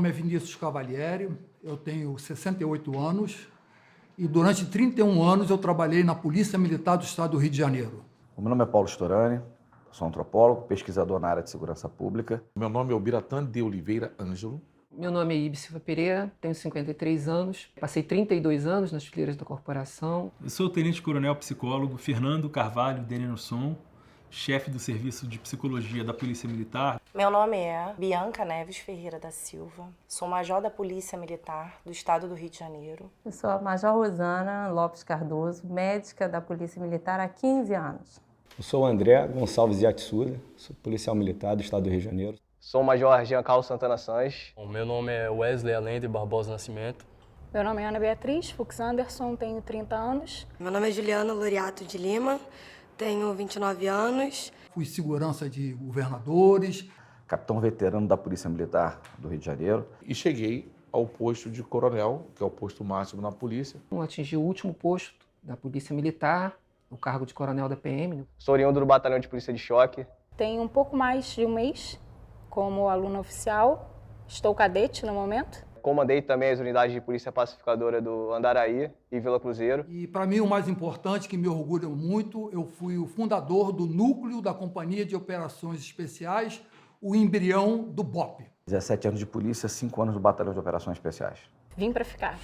nome é Vinícius Cavalieri, eu tenho 68 anos e durante 31 anos eu trabalhei na Polícia Militar do Estado do Rio de Janeiro. O meu nome é Paulo Storani, sou antropólogo, pesquisador na área de segurança pública. Meu nome é Biratã de Oliveira Ângelo. Meu nome é Ibe Silva Pereira, tenho 53 anos, passei 32 anos nas fileiras da corporação. Eu sou o tenente-coronel psicólogo Fernando Carvalho Denenosson, chefe do Serviço de Psicologia da Polícia Militar. Meu nome é Bianca Neves Ferreira da Silva, sou major da Polícia Militar do Estado do Rio de Janeiro. Eu sou a Major Rosana Lopes Cardoso, médica da Polícia Militar há 15 anos. Eu sou o André Gonçalves Yatsuda, sou policial militar do Estado do Rio de Janeiro. Sou o Major Jean Carlos Santana Sanches. O meu nome é Wesley Allende Barbosa Nascimento. Meu nome é Ana Beatriz Fux Anderson, tenho 30 anos. Meu nome é Juliana Loriato de Lima, tenho 29 anos. Fui segurança de governadores. Capitão veterano da Polícia Militar do Rio de Janeiro. E cheguei ao posto de coronel, que é o posto máximo na polícia. Eu atingi o último posto da Polícia Militar, o cargo de coronel da PM. Sou oriundo do Batalhão de Polícia de Choque. Tenho um pouco mais de um mês como aluna oficial, estou cadete no momento. Comandei também as unidades de polícia pacificadora do Andaraí e Vila Cruzeiro. E para mim o mais importante, que me orgulha muito, eu fui o fundador do núcleo da Companhia de Operações Especiais, o embrião do BOPE. 17 anos de polícia, 5 anos do Batalhão de Operações Especiais. Vim para ficar.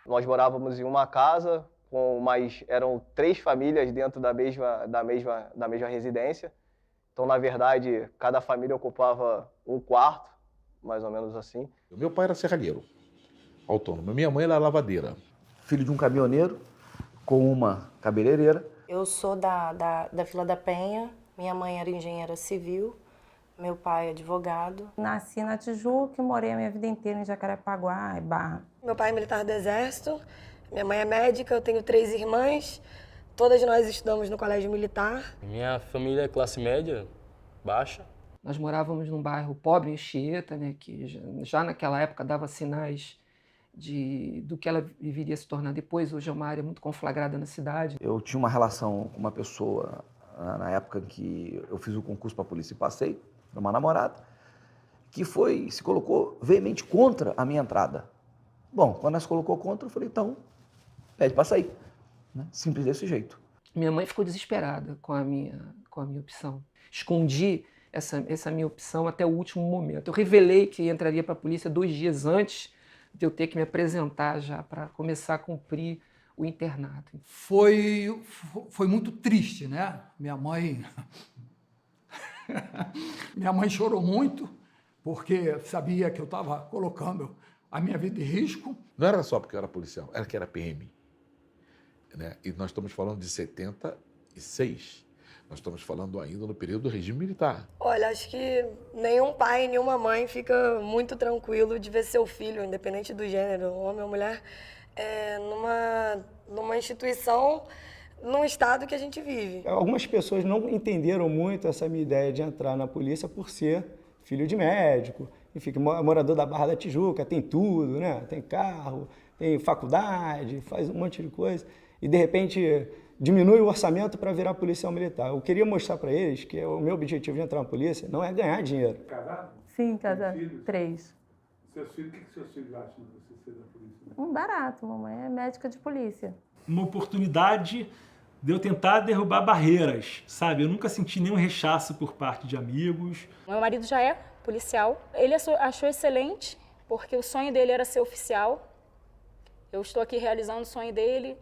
Nós morávamos em uma casa, eram 3 famílias dentro da mesma residência. Então, na verdade, cada família ocupava um quarto, mais ou menos assim. Meu pai era serralheiro, autônomo. Minha mãe era lavadeira. Filho de um caminhoneiro com uma cabeleireira. Eu sou da Vila da Penha, minha mãe era engenheira civil, meu pai é advogado. Nasci na Tijuca e morei a minha vida inteira em Jacarepaguá e Barra. Meu pai é militar do Exército, minha mãe é médica, eu tenho 3 irmãs. Todas nós estudamos no colégio militar. Minha família é classe média, baixa. Nós morávamos num bairro pobre, em Anchieta, né, que já naquela época dava sinais do que ela viria a se tornar depois. Hoje é uma área muito conflagrada na cidade. Eu tinha uma relação com uma pessoa na época em que eu fiz o concurso para a polícia e passei, uma namorada, que se colocou veemente contra a minha entrada. Bom, quando ela se colocou contra, eu falei, então, pede para sair. Né? Simples desse jeito. Minha mãe ficou desesperada com a minha opção. Escondi essa minha opção até o último momento. Eu revelei que entraria para a polícia 2 dias antes de eu ter que me apresentar já para começar a cumprir o internato. Foi muito triste, né? Minha mãe chorou muito, porque sabia que eu estava colocando a minha vida em risco. Não era só porque eu era policial, era que era PM. Né? E nós estamos falando de 76. Nós estamos falando ainda no período do regime militar. Olha, acho que nenhum pai, nenhuma mãe fica muito tranquilo de ver seu filho, independente do gênero, homem ou mulher, numa instituição, num estado que a gente vive. Algumas pessoas não entenderam muito essa minha ideia de entrar na polícia por ser filho de médico, enfim, morador da Barra da Tijuca, tem tudo, né? Tem carro, tem faculdade, faz um monte de coisa. E, de repente, diminui o orçamento para virar policial militar. Eu queria mostrar para eles que o meu objetivo de entrar na polícia não é ganhar dinheiro. Casado? Sim, casado. 3. Seus filhos, o que seus filhos acham de você ser da polícia? Barato, mamãe é médica de polícia. Uma oportunidade de eu tentar derrubar barreiras, sabe? Eu nunca senti nenhum rechaço por parte de amigos. Meu marido já é policial. Ele achou excelente, porque o sonho dele era ser oficial. Eu estou aqui realizando o sonho dele.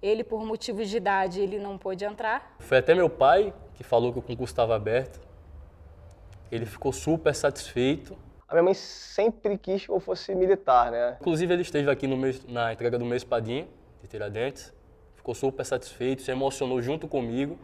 Ele, por motivos de idade, ele não pôde entrar. Foi até meu pai que falou que o concurso estava aberto. Ele ficou super satisfeito. A minha mãe sempre quis que eu fosse militar, né? Inclusive, ele esteve aqui na entrega do meu espadinha de Tiradentes. Ficou super satisfeito, se emocionou junto comigo.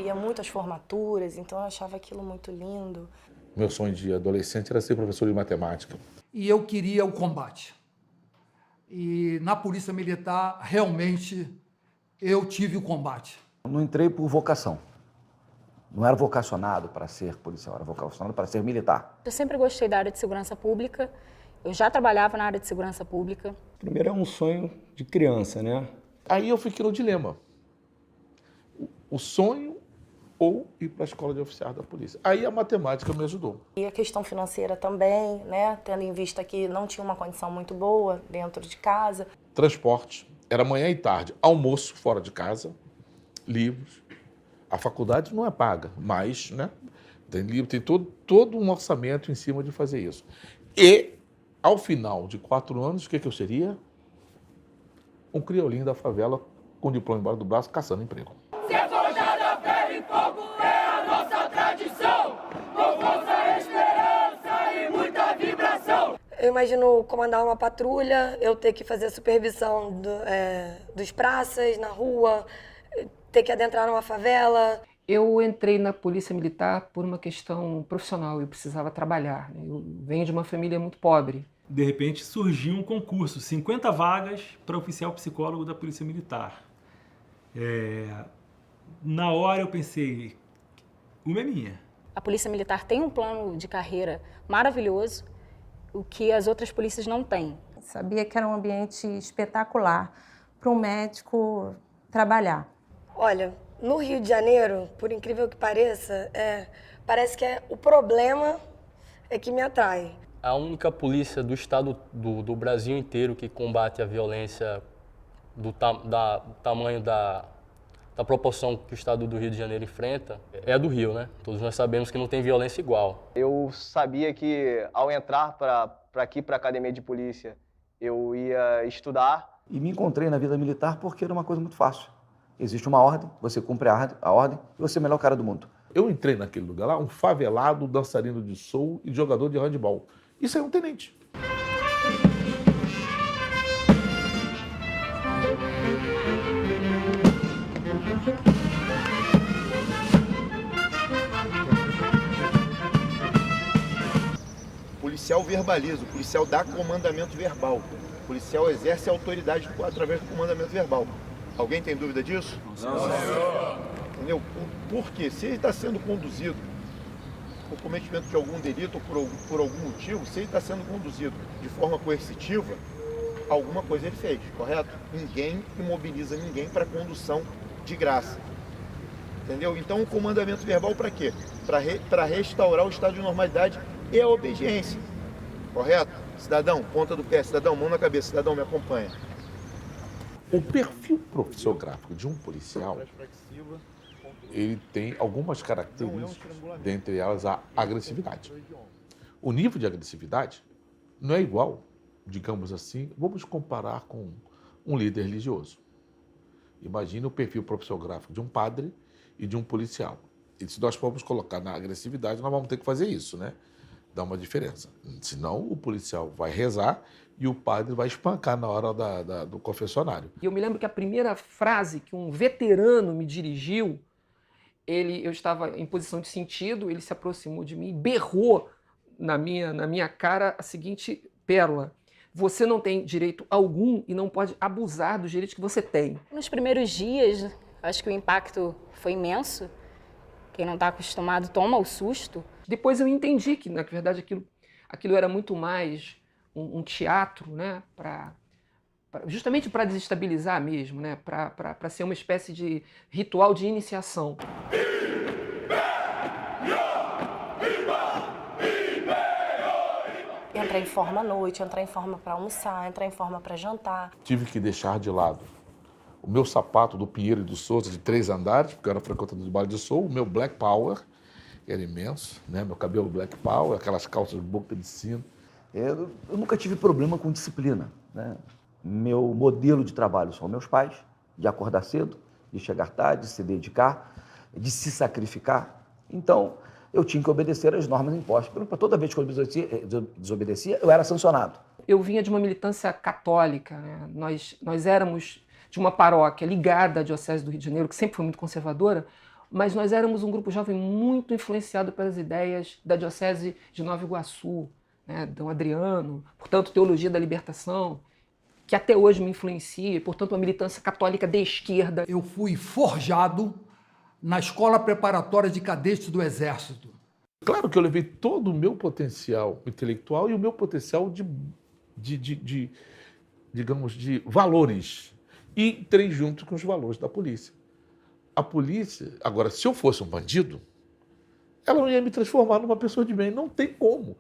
ia muito às formaturas, então eu achava aquilo muito lindo. Meu sonho de adolescente era ser professor de matemática. E eu queria o combate. E na Polícia Militar, realmente, eu tive o combate. Eu não entrei por vocação. Não era vocacionado para ser policial, era vocacionado para ser militar. Eu sempre gostei da área de segurança pública. Eu já trabalhava na área de segurança pública. Primeiro é um sonho de criança, né? Aí eu fiquei no dilema. O sonho ou ir para a escola de oficiais da polícia. Aí a matemática me ajudou. E a questão financeira também, né? Tendo em vista que não tinha uma condição muito boa dentro de casa. Transporte, era manhã e tarde. Almoço fora de casa, livros. A faculdade não é paga, mas, né? Tem livro, tem todo um orçamento em cima de fazer isso. E, ao final de 4 anos, o que eu seria? Um criolinho da favela com diploma embaixo do braço, caçando emprego. Ser forjado a ferro e fogo é a nossa tradição, com força, esperança e muita vibração. Eu imagino comandar uma patrulha, eu ter que fazer a supervisão dos praças na rua, ter que adentrar numa favela. Eu entrei na Polícia Militar por uma questão profissional, eu precisava trabalhar, né? Eu venho de uma família muito pobre. De repente surgiu um concurso, 50 vagas para oficial psicólogo da Polícia Militar. Na hora eu pensei, uma é minha. A Polícia Militar tem um plano de carreira maravilhoso, o que as outras polícias não têm. Sabia que era um ambiente espetacular para um médico trabalhar. Olha, no Rio de Janeiro, por incrível que pareça, parece que o problema é que me atrai. A única polícia do estado do Brasil inteiro que combate a violência do tamanho da proporção que o estado do Rio de Janeiro enfrenta é a do Rio, né? Todos nós sabemos que não tem violência igual. Eu sabia que ao entrar para a academia de polícia, eu ia estudar. E me encontrei na vida militar porque era uma coisa muito fácil. Existe uma ordem, você cumpre a ordem e você é o melhor cara do mundo. Eu entrei naquele lugar lá, um favelado, dançarino de soul e jogador de handebol. Isso é um tenente. O policial verbaliza, o policial dá comandamento verbal. O policial exerce a autoridade através do comandamento verbal. Alguém tem dúvida disso? Não, senhor. Entendeu? Por quê? Se ele está sendo conduzido por cometimento de algum delito ou por algum motivo, se ele está sendo conduzido de forma coercitiva, alguma coisa ele fez, correto? Ninguém imobiliza ninguém para condução de graça. Entendeu? Então o comandamento verbal para quê? Para restaurar o estado de normalidade e a obediência. Correto? Cidadão, ponta do pé, cidadão, mão na cabeça, cidadão, me acompanha. O perfil profissiográfico de um policial, ele tem algumas características, dentre elas a agressividade. O nível de agressividade não é igual, digamos assim, vamos comparar com um líder religioso. Imagine o perfil profissiográfico de um padre e de um policial. E se nós formos colocar na agressividade, nós vamos ter que fazer isso, né? Dá uma diferença. Senão o policial vai rezar e o padre vai espancar na hora do confessionário. E eu me lembro que a primeira frase que um veterano me dirigiu, eu estava em posição de sentido, ele se aproximou de mim e berrou na minha cara a seguinte pérola: você não tem direito algum e não pode abusar dos direitos que você tem. Nos primeiros dias, acho que o impacto foi imenso. Quem não está acostumado toma o susto. Depois eu entendi que, na verdade, aquilo era muito mais um teatro, né? Justamente para desestabilizar mesmo, né? Para ser uma espécie de ritual de iniciação. Entrar em forma à noite, entrar em forma para almoçar, entrar em forma para jantar. Tive que deixar de lado o meu sapato do Pinheiro e do Souza de 3 andares, porque eu era frequentador do baile de soul, o meu Black Power, que era imenso, né? Meu cabelo Black Power, aquelas calças de boca de sino. Eu nunca tive problema com disciplina, né? Meu modelo de trabalho são meus pais, de acordar cedo, de chegar tarde, de se dedicar, de se sacrificar. Então, eu tinha que obedecer às normas impostas. Toda vez que eu desobedecia, eu era sancionado. Eu vinha de uma militância católica, né? Nós éramos de uma paróquia ligada à Diocese do Rio de Janeiro, que sempre foi muito conservadora, mas nós éramos um grupo jovem muito influenciado pelas ideias da Diocese de Nova Iguaçu, né, Dom Adriano, portanto, Teologia da Libertação, que até hoje me influencia, e, portanto, uma militância católica de esquerda. Eu fui forjado na Escola Preparatória de Cadetes do Exército. Claro que eu levei todo o meu potencial intelectual e o meu potencial digamos, de valores e entrei junto com os valores da polícia. A polícia, agora, se eu fosse um bandido, ela não ia me transformar numa pessoa de bem, não tem como.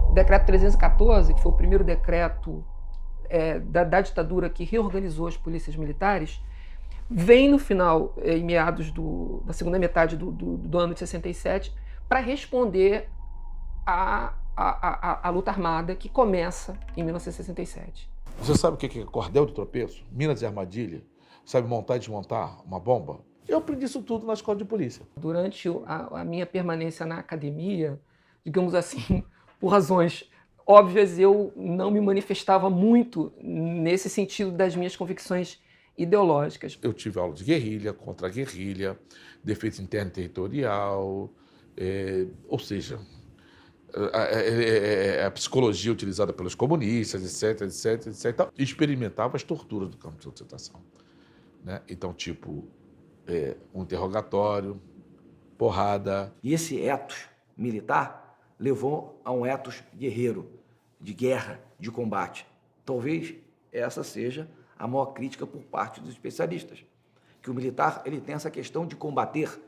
O decreto 314, que foi o primeiro decreto da ditadura que reorganizou as polícias militares, vem no final, em meados da segunda metade do ano de 67, para responder à luta armada que começa em 1967. Você sabe o que é cordel de tropeço? Minas de armadilha? Sabe montar e desmontar uma bomba? Eu aprendi isso tudo na escola de polícia. Durante a minha permanência na academia, digamos assim, por razões óbvias, eu não me manifestava muito nesse sentido das minhas convicções ideológicas. Eu tive aula de guerrilha, contra-guerrilha, defesa interna e territorial, ou seja, a psicologia utilizada pelos comunistas, etc. E experimentava as torturas do campo de concentração. Né? Então, tipo, um interrogatório, porrada. E esse ethos militar levou a um ethos guerreiro, de guerra, de combate. Talvez essa seja a maior crítica por parte dos especialistas. Que o militar ele tem essa questão de combater.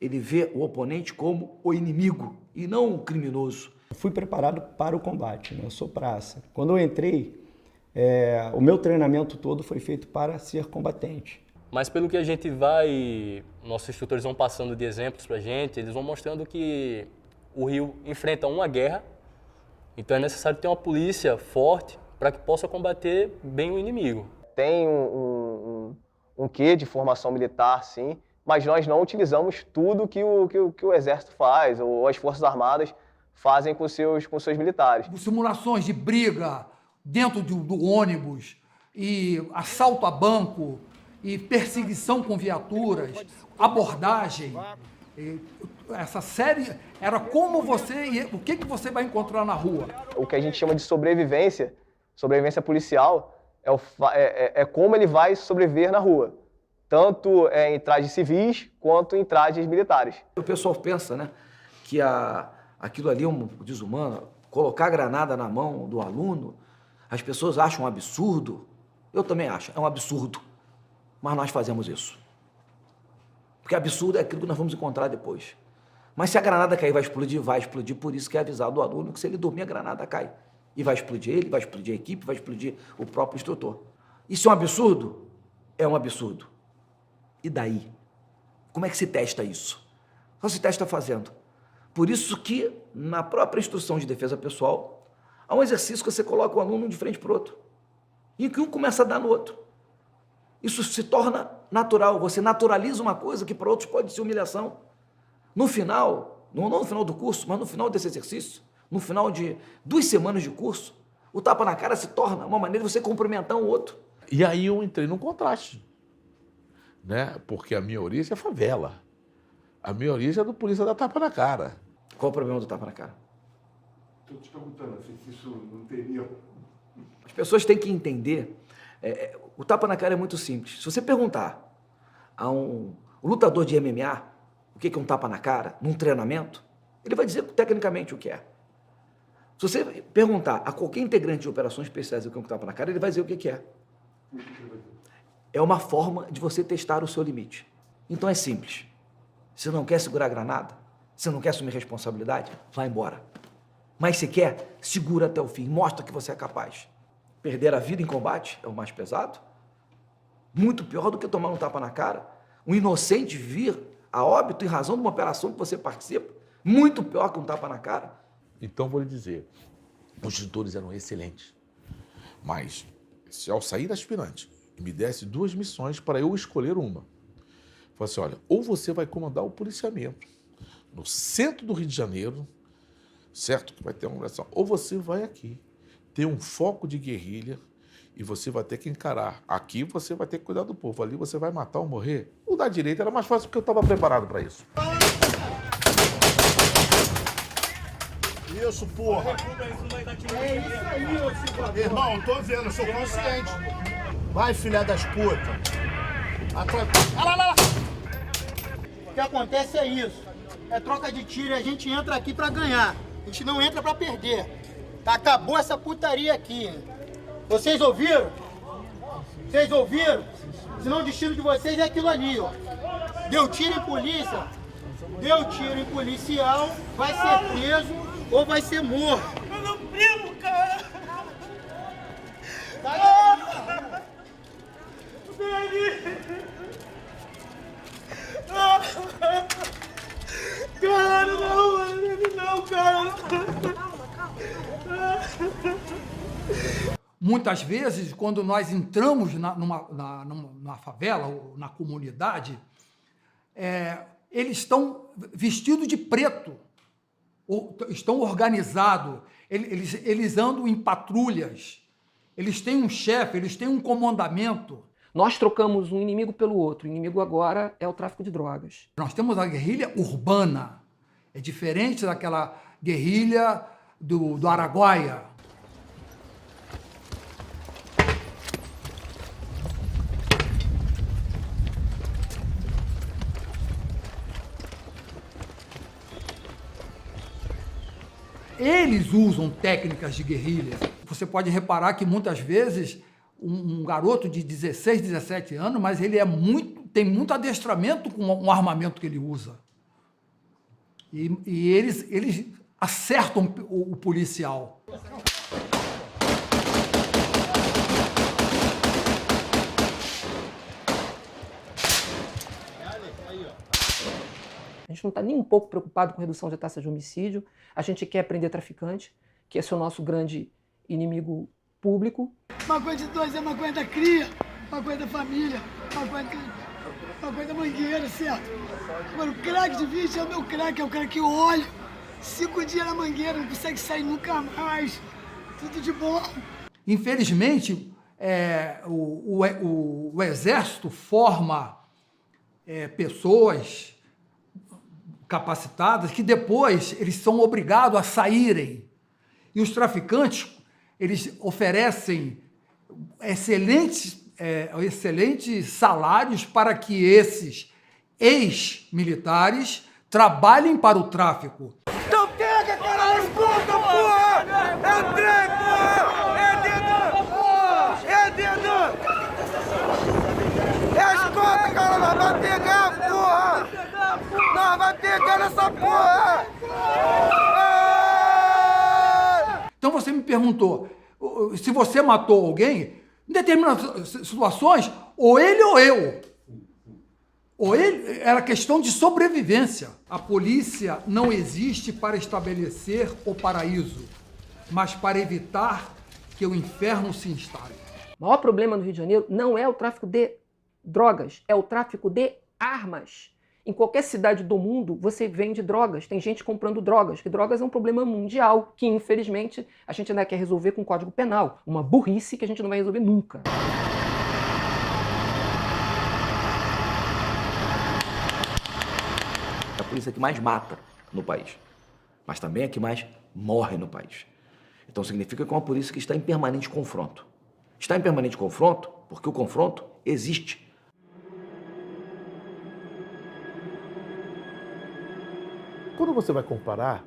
Ele vê o oponente como o inimigo e não o criminoso. Fui preparado para o combate, né? Eu sou praça. Quando eu entrei, o meu treinamento todo foi feito para ser combatente. Mas pelo que a gente nossos instrutores vão passando de exemplos para a gente, eles vão mostrando que o Rio enfrenta uma guerra, então é necessário ter uma polícia forte para que possa combater bem o inimigo. Tem um quê de formação militar, sim, mas nós não utilizamos tudo que o Exército faz, ou as Forças Armadas fazem com seus militares. Simulações de briga dentro do ônibus, e assalto a banco, e perseguição com viaturas, abordagem. Essa série era como o que você vai encontrar na rua. O que a gente chama de sobrevivência policial, é como ele vai sobreviver na rua. Tanto em trajes civis, quanto em trajes militares. O pessoal pensa, né, que aquilo ali é um desumano, colocar granada na mão do aluno, as pessoas acham um absurdo. Eu também acho, é um absurdo. Mas nós fazemos isso. Porque absurdo é aquilo que nós vamos encontrar depois. Mas se a granada cair, vai explodir, por isso que é avisado o aluno que se ele dormir, a granada cai. E vai explodir ele, vai explodir a equipe, vai explodir o próprio instrutor. Isso é um absurdo? É um absurdo. E daí? Como é que se testa isso? Só se testa fazendo. Por isso que, na própria instrução de defesa pessoal, há um exercício que você coloca o aluno de frente para o outro. E que um começa a dar no outro. Isso se torna natural. Você naturaliza uma coisa que para outros pode ser humilhação. No final, não no final do curso, mas no final desse exercício, no final de 2 semanas de curso, o tapa na cara se torna uma maneira de você cumprimentar o outro. E aí eu entrei num contraste, né? Porque a minha origem é favela. A minha origem é do polícia da tapa na cara. Qual o problema do tapa na cara? Estou te perguntando assim, se isso não teria... As pessoas têm que entender, o tapa na cara é muito simples. Se você perguntar a um lutador de MMA o que é um tapa na cara, num treinamento, ele vai dizer tecnicamente o que é. Se você perguntar a qualquer integrante de operações especiais o que é um tapa na cara, ele vai dizer o que é. É uma forma de você testar o seu limite. Então é simples. Se não quer segurar a granada, se não quer assumir responsabilidade, vai embora. Mas se quer, segura até o fim, mostra que você é capaz. Perder a vida em combate é o mais pesado, muito pior do que tomar um tapa na cara. Um inocente vir a óbito em razão de uma operação que você participa, muito pior que um tapa na cara. Então vou lhe dizer, os instrutores eram excelentes, mas se ao sair da aspirante me desse 2 missões para eu escolher uma, falei assim, olha, ou você vai comandar o policiamento no centro do Rio de Janeiro, certo? Que vai ter uma operação, ou você vai aqui ter um foco de guerrilha E você vai ter que encarar. Aqui você vai ter que cuidar do povo. Ali você vai matar ou morrer. O da direita era mais fácil porque eu estava preparado para isso. Isso, porra. É isso aí, ô cidadão. Irmão, tô vendo, eu sou consciente. Vai, filha das putas. Olha lá. O que acontece é isso. É troca de tiro e a gente entra aqui pra ganhar. A gente não entra pra perder. Tá, acabou essa putaria aqui. Vocês ouviram? Vocês ouviram? Senão o destino de vocês é aquilo ali, ó. Deu tiro em polícia, deu tiro em policial, vai ser preso ou vai ser morto. Eu não primo, cara! Cara, não, cara! Muitas vezes, quando nós entramos numa favela ou na comunidade, eles estão vestidos de preto, ou estão organizados, eles andam em patrulhas, eles têm um chefe, eles têm um comandamento. Nós trocamos um inimigo pelo outro. O inimigo agora é o tráfico de drogas. Nós temos a guerrilha urbana. É diferente daquela guerrilha do Araguaia. Eles usam técnicas de guerrilha. Você pode reparar que muitas vezes um garoto de 16, 17 anos, mas ele tem muito adestramento com o armamento que ele usa. E eles acertam o policial. A gente não está nem um pouco preocupado com redução de taxa de homicídio. A gente quer prender traficante, que esse é o nosso grande inimigo público. Maconha de 2 é maconha da cria, maconha da família, maconha da mangueira, certo? Agora, o crack de 20 é o meu crack, é o cara que eu olho 5 dias na mangueira, não consegue sair nunca mais. Tudo de bom. Infelizmente, o Exército forma pessoas capacitadas que depois eles são obrigados a saírem. E os traficantes, eles oferecem excelentes salários para que esses ex-militares trabalhem para o tráfico. Então pega, caralho, puta, porra! É trem, porra! É dedo! É as contas, cara, nós vai pegar, porra! Nós vai pegar nessa porra! Então você me perguntou, se você matou alguém, em determinadas situações, ou ele ou eu. Ou ele, era questão de sobrevivência. A polícia não existe para estabelecer o paraíso, mas para evitar que o inferno se instale. O maior problema no Rio de Janeiro não é o tráfico de drogas, é o tráfico de armas. Em qualquer cidade do mundo, você vende drogas, tem gente comprando drogas, que drogas é um problema mundial, que infelizmente a gente ainda quer resolver com o Código Penal. Uma burrice que a gente não vai resolver nunca. É a polícia que mais mata no país, mas também é a que mais morre no país. Então significa que é uma polícia que está em permanente confronto. Está em permanente confronto porque o confronto existe. Quando você vai comparar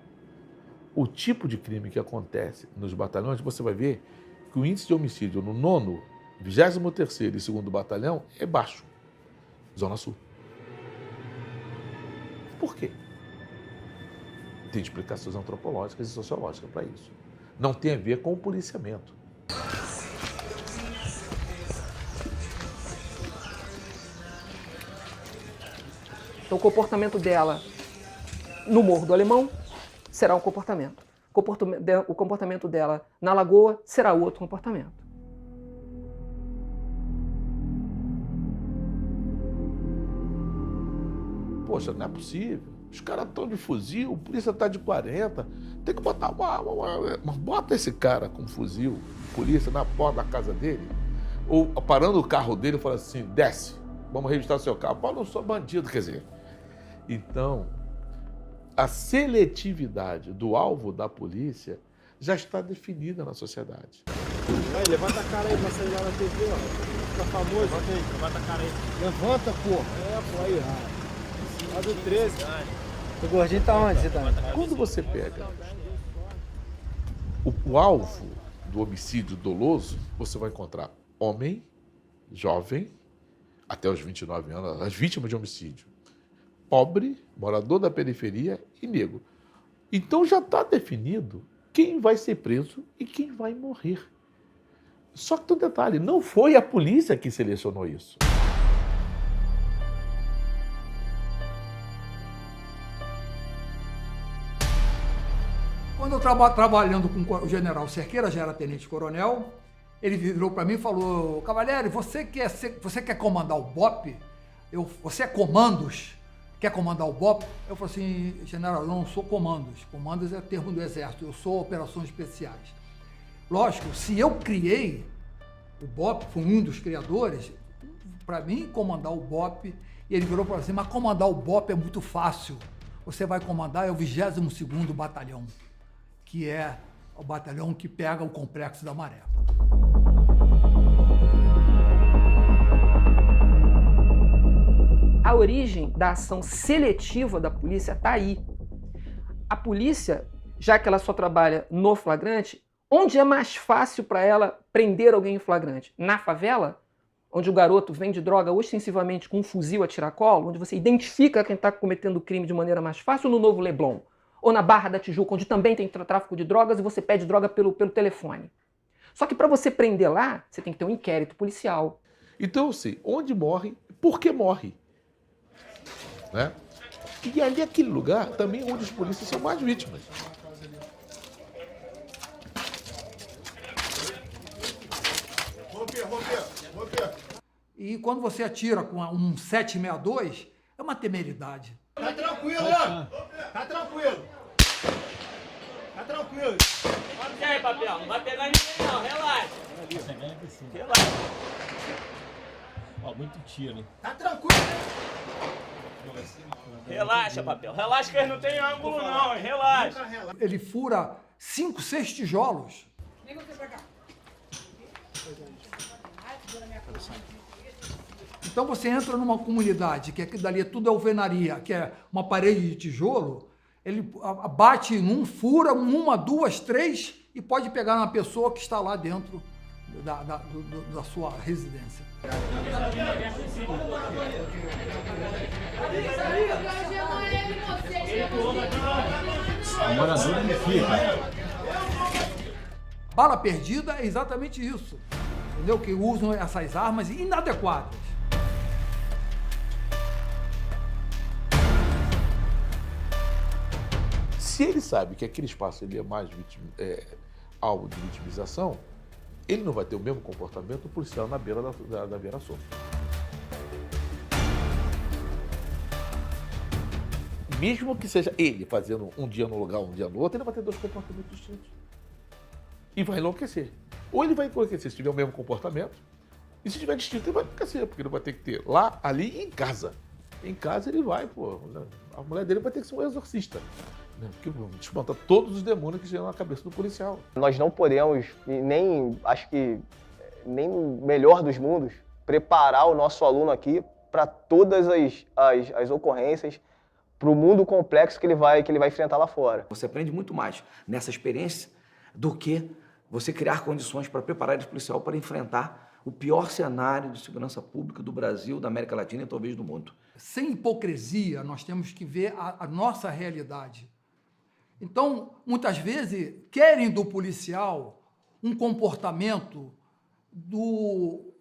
o tipo de crime que acontece nos batalhões, você vai ver que o índice de homicídio no 9º, 23º e 2º batalhão é baixo. Zona Sul. Por quê? Tem explicações antropológicas e sociológicas para isso. Não tem a ver com o policiamento. Então o comportamento dela no Morro do Alemão será um comportamento. O comportamento dela na Lagoa será outro comportamento. Poxa, não é possível. Os caras estão de fuzil, a polícia está de 40. Tem que botar bota esse cara com fuzil, polícia, na porta da casa dele, ou parando o carro dele e fala assim, desce, vamos registrar seu carro. Pô, não sou bandido, quer dizer. Então, a seletividade do alvo da polícia já está definida na sociedade. Aí, levanta a cara aí pra sair lá na TV, ó. Fica famoso. Levanta aí, levanta a cara aí. Levanta, pô. Pô, aí, lá do 13. O gordinho tá onde, você tá? Quando você pega o alvo do homicídio doloso, você vai encontrar homem, jovem, até os 29 anos, as vítimas de homicídio, pobre, morador da periferia e negro. Então já está definido quem vai ser preso e quem vai morrer. Só que tem um detalhe, não foi a polícia que selecionou isso. Quando eu estava trabalhando com o general Cerqueira, já era tenente-coronel, ele virou para mim e falou, Cavalieri, você quer comandar o BOP? Você é comandos? Quer comandar o BOP? Eu falei assim, general, eu não sou comandos. Comandos é termo do Exército, eu sou operações especiais. Lógico, se eu criei o BOP, fui um dos criadores, para mim comandar o BOP, e ele virou para mim assim, mas comandar o BOP é muito fácil. Você vai comandar o 22º Batalhão, que é o batalhão que pega o Complexo da Maré. A origem da ação seletiva da polícia está aí. A polícia, já que ela só trabalha no flagrante, onde é mais fácil para ela prender alguém em flagrante? Na favela, onde o garoto vende droga ostensivamente com um fuzil a tiracolo, onde você identifica quem está cometendo o crime de maneira mais fácil, ou no Novo Leblon? Ou na Barra da Tijuca, onde também tem tráfico de drogas e você pede droga pelo telefone. Só que para você prender lá, você tem que ter um inquérito policial. Então, assim, onde morre, por que morre? Né? E ali, aquele lugar, também onde os polícias são mais vítimas. E quando você atira com um 762, é uma temeridade. Tá tranquilo, ó. Tá tranquilo. Tá tranquilo. E aí, Papel? Não vai pegar ninguém não, relaxa. Relaxa. Ó, muito tiro. Tá tranquilo. Relaxa, Papel. Relaxa que eles não tem ângulo não, hein? Relaxa. Ele fura 5, 6 tijolos. Vem você pra cá. Então você entra numa comunidade, que aquilo dali tudo é alvenaria, que é uma parede de tijolo, ele bate em um, fura 1, 2, 3 e pode pegar uma pessoa que está lá dentro da sua residência. A moradora não fica. Bala perdida é exatamente isso, entendeu? Que usam essas armas inadequadas. Se ele sabe que aquele espaço ele é mais alvo de vitimização, ele não vai ter o mesmo comportamento policial na beira da Vieira Soto. Mesmo que seja ele fazendo um dia num lugar, um dia no outro, ele vai ter 2 comportamentos distintos. E vai enlouquecer. Ou ele vai enlouquecer se tiver o mesmo comportamento, e se tiver distinto, ele vai enlouquecer, porque ele vai ter que ter lá, ali e em casa. Em casa ele vai, pô, a mulher dele vai ter que ser um exorcista. Porque desmonta todos os demônios que chegam na cabeça do policial. Nós não podemos, acho que nem no melhor dos mundos, preparar o nosso aluno aqui para todas as ocorrências, para o mundo complexo que ele vai enfrentar lá fora. Você aprende muito mais nessa experiência do que você criar condições para preparar esse policial para enfrentar o pior cenário de segurança pública do Brasil, da América Latina e talvez do mundo. Sem hipocrisia, nós temos que ver a nossa realidade. Então, muitas vezes, querem do policial um comportamento do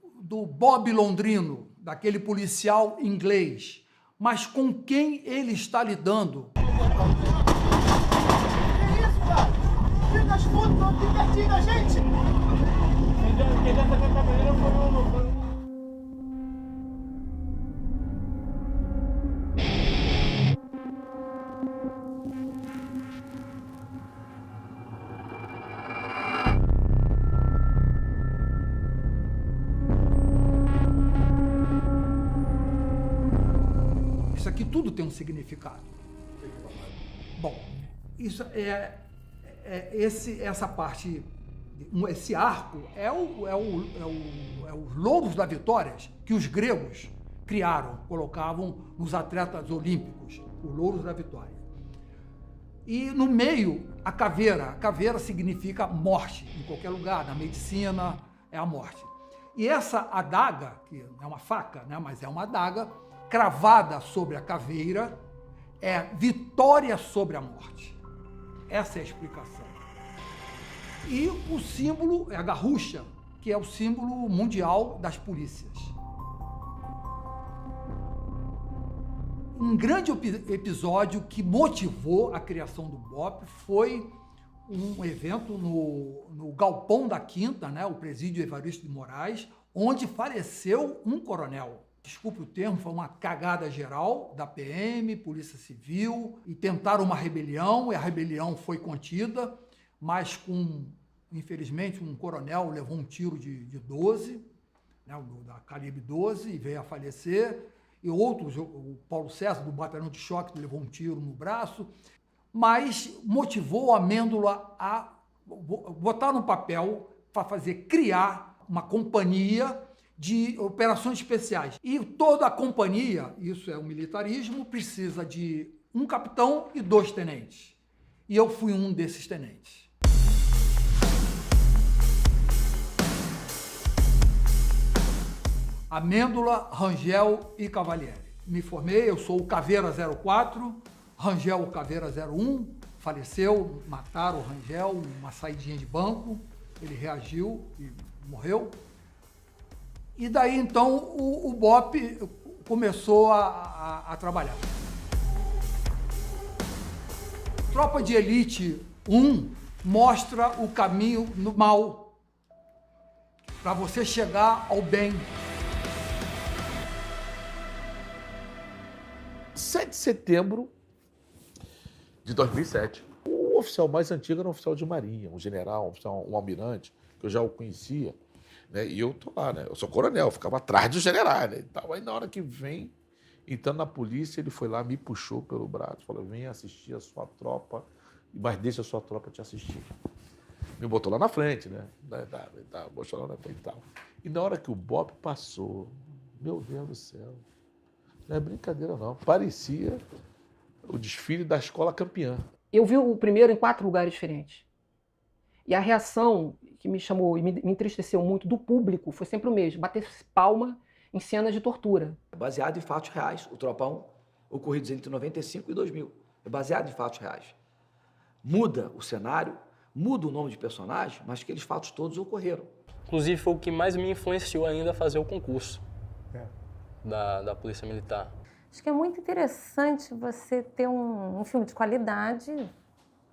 Bob Londrino, daquele policial inglês, mas com quem ele está lidando. Que isso, cara? Filho das putas, não tem pertinho da gente! tudo tem um significado. Bom, isso essa parte, esse arco é os louros da vitória que os gregos criaram, colocavam nos atletas olímpicos, os louros da vitória. E no meio, a caveira. A caveira significa morte, em qualquer lugar, na medicina é a morte. E essa adaga, que não é uma faca, né, mas é uma adaga, cravada sobre a caveira, é vitória sobre a morte. Essa é a explicação. E o símbolo é a garrucha, que é o símbolo mundial das polícias. Um grande episódio que motivou a criação do BOPE foi um evento no Galpão da Quinta, né, o presídio Evaristo de Moraes, onde faleceu um coronel. Desculpe o termo, foi uma cagada geral da PM, Polícia Civil, e tentaram uma rebelião, e a rebelião foi contida, mas infelizmente, um coronel levou um tiro de 12, né, da calibre 12, e veio a falecer. E outros, o Paulo César, do batalhão de choque, levou um tiro no braço, mas motivou a Amêndola a botar no papel para criar uma companhia de operações especiais. E toda a companhia, isso é o militarismo, precisa de um capitão e 2 tenentes. E eu fui um desses tenentes. Amêndola, Rangel e Cavalieri. Me formei, eu sou o Caveira 04, Rangel o Caveira 01, faleceu, mataram o Rangel, uma saidinha de banco, ele reagiu e morreu. E daí então o BOPE começou a trabalhar. Tropa de Elite 1 mostra o caminho no mal, para você chegar ao bem. 7 de setembro de 2007. O oficial mais antigo era um oficial de marinha, um general, um almirante, que eu já o conhecia, né? E eu tô lá, né? Eu sou coronel, ficava atrás do general, né? Então, aí na hora que vem, entrando na polícia, ele foi lá, me puxou pelo braço, falou: vem assistir a sua tropa, mas deixa a sua tropa te assistir. Me botou lá na frente, né? Botou lá na frente e tal. E na hora que o BOPE passou, meu Deus do céu, não é brincadeira não, parecia o desfile da escola campeã. Eu vi o primeiro em 4 lugares diferentes. E a reação que me chamou e me entristeceu muito do público foi sempre o mesmo: bater palma em cenas de tortura. Baseado em fatos reais, o Tropão, ocorridos entre 95 e 2000. É baseado em fatos reais. Muda o cenário, muda o nome de personagem, mas aqueles fatos todos ocorreram. Inclusive foi o que mais me influenciou ainda a fazer o concurso da Polícia Militar. Acho que é muito interessante você ter um filme de qualidade,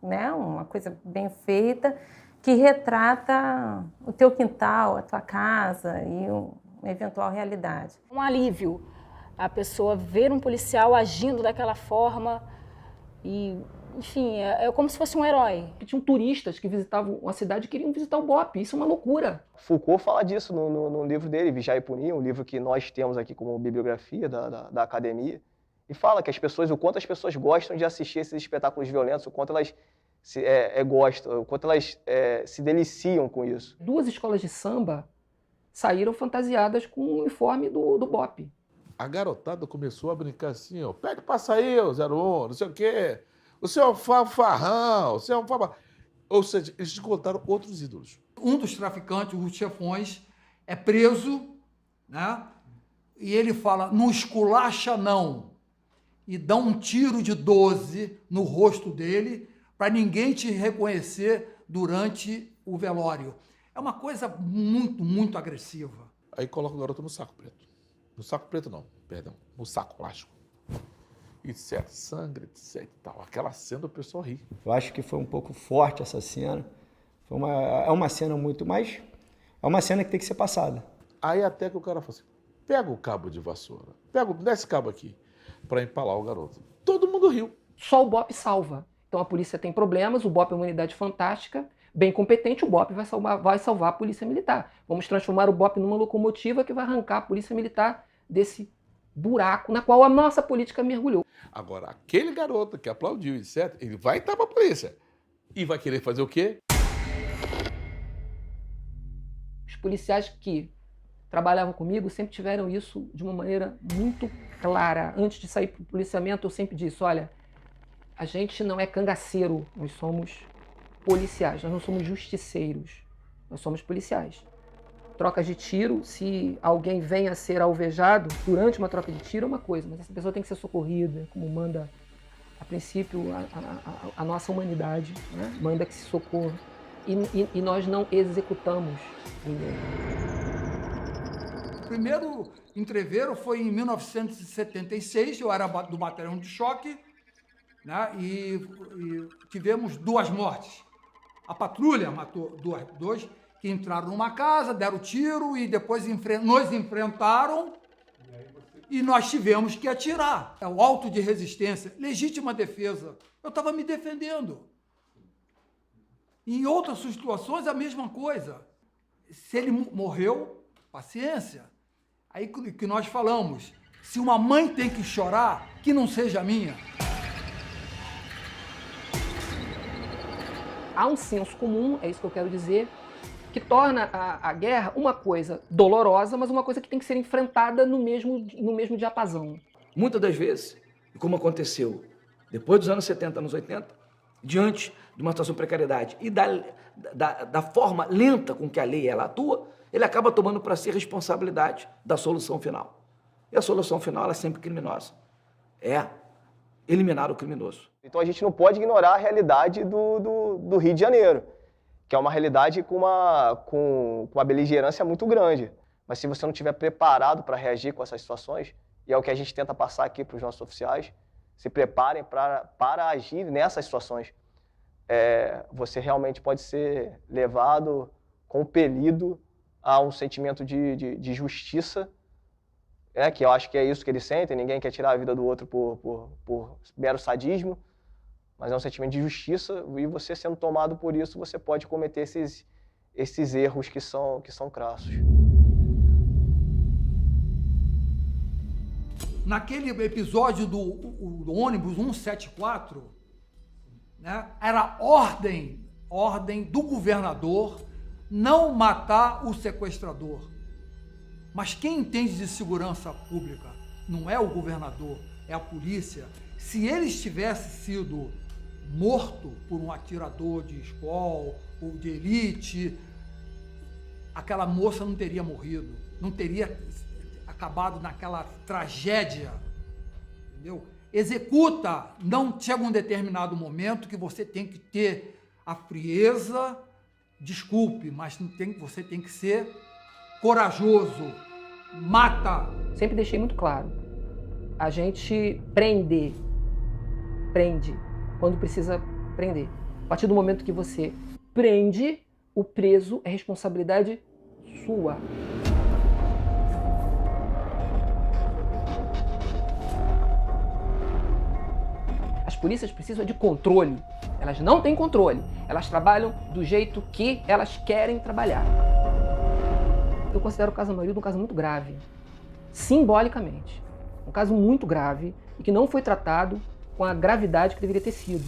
né? Uma coisa bem feita, que retrata o teu quintal, a tua casa e uma eventual realidade. Um alívio a pessoa ver um policial agindo daquela forma e, enfim, é como se fosse um herói. Tinham turistas que visitavam a cidade e queriam visitar o BOPE. Isso é uma loucura. Foucault fala disso no livro dele, Vigiar e Punir, um livro que nós temos aqui como bibliografia da academia, e fala que o quanto as pessoas gostam de assistir esses espetáculos violentos, o quanto elas gostam, o quanto elas se deliciam com isso. 2 escolas de samba saíram fantasiadas com o uniforme do BOPE. A garotada começou a brincar assim, ó: pede pra sair, o 01, não sei o quê. O seu fanfarrão, o seu fanfarrão. Ou seja, eles descontaram outros ídolos. Um dos traficantes, os chefões, é preso, né? E ele fala: não esculacha não. E dá um tiro de 12 no rosto dele para ninguém te reconhecer durante o velório. É uma coisa muito, muito agressiva. Aí coloca o garoto no saco preto. No saco preto não, perdão, no saco plástico. Etc, sangue, etc e tal. Aquela cena o pessoal ri. Eu acho que foi um pouco forte essa cena. É uma cena muito mais... É uma cena que tem que ser passada. Aí até que o cara falou assim: pega o cabo de vassoura, desce cabo aqui, para empalar o garoto. Todo mundo riu. Só o BOPE salva. Então a polícia tem problemas, o BOPE é uma unidade fantástica, bem competente, o BOPE vai salvar a polícia militar. Vamos transformar o BOPE numa locomotiva que vai arrancar a polícia militar desse buraco na qual a nossa política mergulhou. Agora, aquele garoto que aplaudiu, etc., ele vai estar para a polícia. E vai querer fazer o quê? Os policiais que trabalhavam comigo sempre tiveram isso de uma maneira muito clara. Antes de sair para o policiamento, eu sempre disse, olha, a gente não é cangaceiro, nós somos policiais, nós não somos justiceiros, nós somos policiais. Trocas de tiro, se alguém vem a ser alvejado durante uma troca de tiro é uma coisa, mas essa pessoa tem que ser socorrida, como manda, a princípio, a nossa humanidade, né? Manda que se socorra. E nós não executamos ninguém. O primeiro entreveiro foi em 1976, eu era do batalhão de choque, né? E tivemos 2 mortes. A patrulha matou dois que entraram numa casa, deram tiro e depois nos enfrentaram e nós tivemos que atirar. É o auto de resistência, legítima defesa. Eu estava me defendendo. Em outras situações, a mesma coisa. Se ele morreu, paciência. Aí que nós falamos, se uma mãe tem que chorar, que não seja a minha. Há um senso comum, é isso que eu quero dizer, que torna a guerra uma coisa dolorosa, mas uma coisa que tem que ser enfrentada no mesmo diapasão. Muitas das vezes, como aconteceu depois dos anos 70, anos 80, diante de uma situação de precariedade e da forma lenta com que a lei ela atua, ele acaba tomando para si a responsabilidade da solução final. E a solução final é sempre criminosa. É eliminar o criminoso. Então a gente não pode ignorar a realidade do Rio de Janeiro, que é uma realidade com uma beligerância muito grande. Mas se você não estiver preparado para reagir com essas situações, e é o que a gente tenta passar aqui para os nossos oficiais, se preparem para agir nessas situações. Você realmente pode ser levado, compelido a um sentimento de justiça, que eu acho que é isso que eles sentem, ninguém quer tirar a vida do outro por mero sadismo, mas é um sentimento de justiça e você sendo tomado por isso, você pode cometer esses erros que são crassos. Naquele episódio do ônibus 174, né, era ordem do governador não matar o sequestrador. Mas quem entende de segurança pública não é o governador, é a polícia. Se ele tivesse sido morto por um atirador de escola ou de elite, aquela moça não teria morrido, não teria acabado naquela tragédia, entendeu? Executa, não chega um determinado momento que você tem que ter a frieza, desculpe, mas você tem que ser corajoso, mata. Sempre deixei muito claro, a gente prende quando precisa prender. A partir do momento que você prende, o preso é responsabilidade sua. As polícias precisam de controle. Elas não têm controle. Elas trabalham do jeito que elas querem trabalhar. Eu considero o caso Amarildo um caso muito grave, simbolicamente. Um caso muito grave e que não foi tratado com a gravidade que deveria ter sido.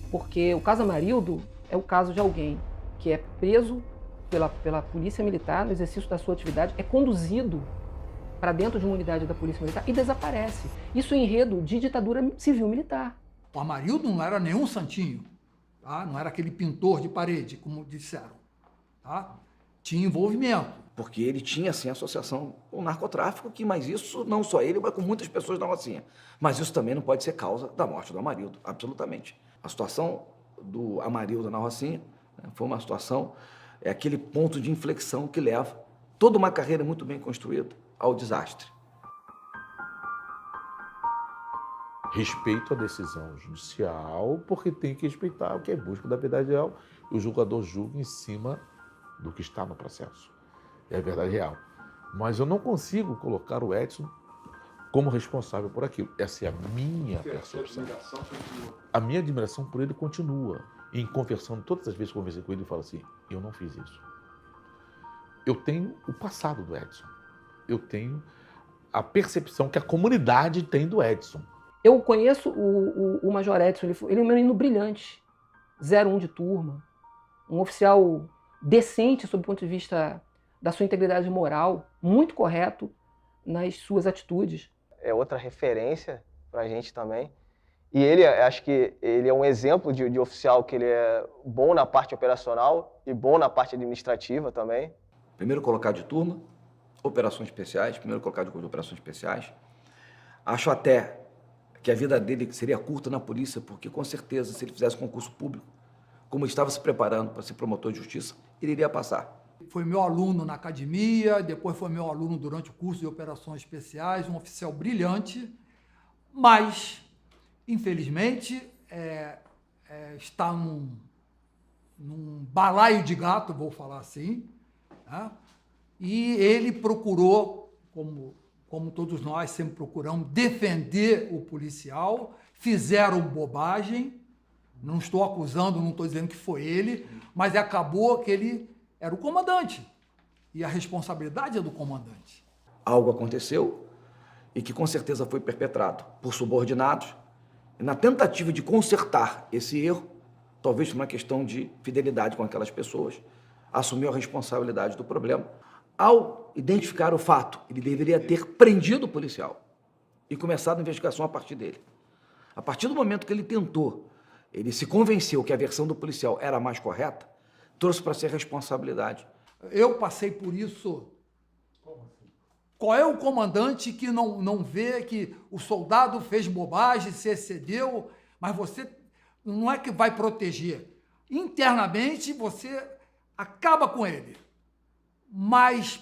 Porque o caso Amarildo é o caso de alguém que é preso pela polícia militar no exercício da sua atividade, é conduzido para dentro de uma unidade da polícia militar e desaparece. Isso é enredo de ditadura civil-militar. O Amarildo não era nenhum santinho, tá? Não era aquele pintor de parede, como disseram. Tá? Tinha envolvimento. Porque ele tinha, sim, associação com o narcotráfico, mas isso não só ele, mas com muitas pessoas da Rocinha. Mas isso também não pode ser causa da morte do Amarildo, absolutamente. A situação do Amarildo na Rocinha, né, foi uma situação, é aquele ponto de inflexão que leva toda uma carreira muito bem construída ao desastre. Respeito à decisão judicial, porque tem que respeitar o que é busca da verdade real. O julgador julga em cima do que está no processo. É a verdade real. Mas eu não consigo colocar o Edson como responsável por aquilo. Essa é a minha percepção. A minha admiração por ele continua. E em conversando, todas as vezes que eu conversei com ele, ele fala assim, eu não fiz isso. Eu tenho o passado do Edson. Eu tenho a percepção que a comunidade tem do Edson. Eu conheço o Major Edson, ele é um menino brilhante, 01 de turma, um oficial decente sob o ponto de vista da sua integridade moral, muito correto nas suas atitudes. É outra referência para a gente também. E ele, acho que ele é um exemplo de oficial que ele é bom na parte operacional e bom na parte administrativa também. Primeiro colocado de turma, operações especiais, primeiro colocado de operações especiais. Acho até que a vida dele seria curta na polícia, porque com certeza, se ele fizesse concurso público, como estava se preparando para ser promotor de justiça, ele iria passar. Foi meu aluno na academia, depois foi meu aluno durante o curso de operações especiais, um oficial brilhante, mas, infelizmente, está num balaio de gato, vou falar assim, né? E ele procurou, como todos nós sempre procuramos, defender o policial, fizeram bobagem, não estou acusando, não estou dizendo que foi ele, mas acabou que ele era o comandante, e a responsabilidade é do comandante. Algo aconteceu e que com certeza foi perpetrado por subordinados, e na tentativa de consertar esse erro, talvez por uma questão de fidelidade com aquelas pessoas, assumiu a responsabilidade do problema. Ao identificar o fato, ele deveria ter prendido o policial e começado a investigação a partir dele. A partir do momento que ele tentou, ele se convenceu que a versão do policial era a mais correta, trouxe para si a responsabilidade. Eu passei por isso. Qual é o comandante que não vê que o soldado fez bobagem, se excedeu, mas você não é que vai proteger. Internamente, você acaba com ele. Mas,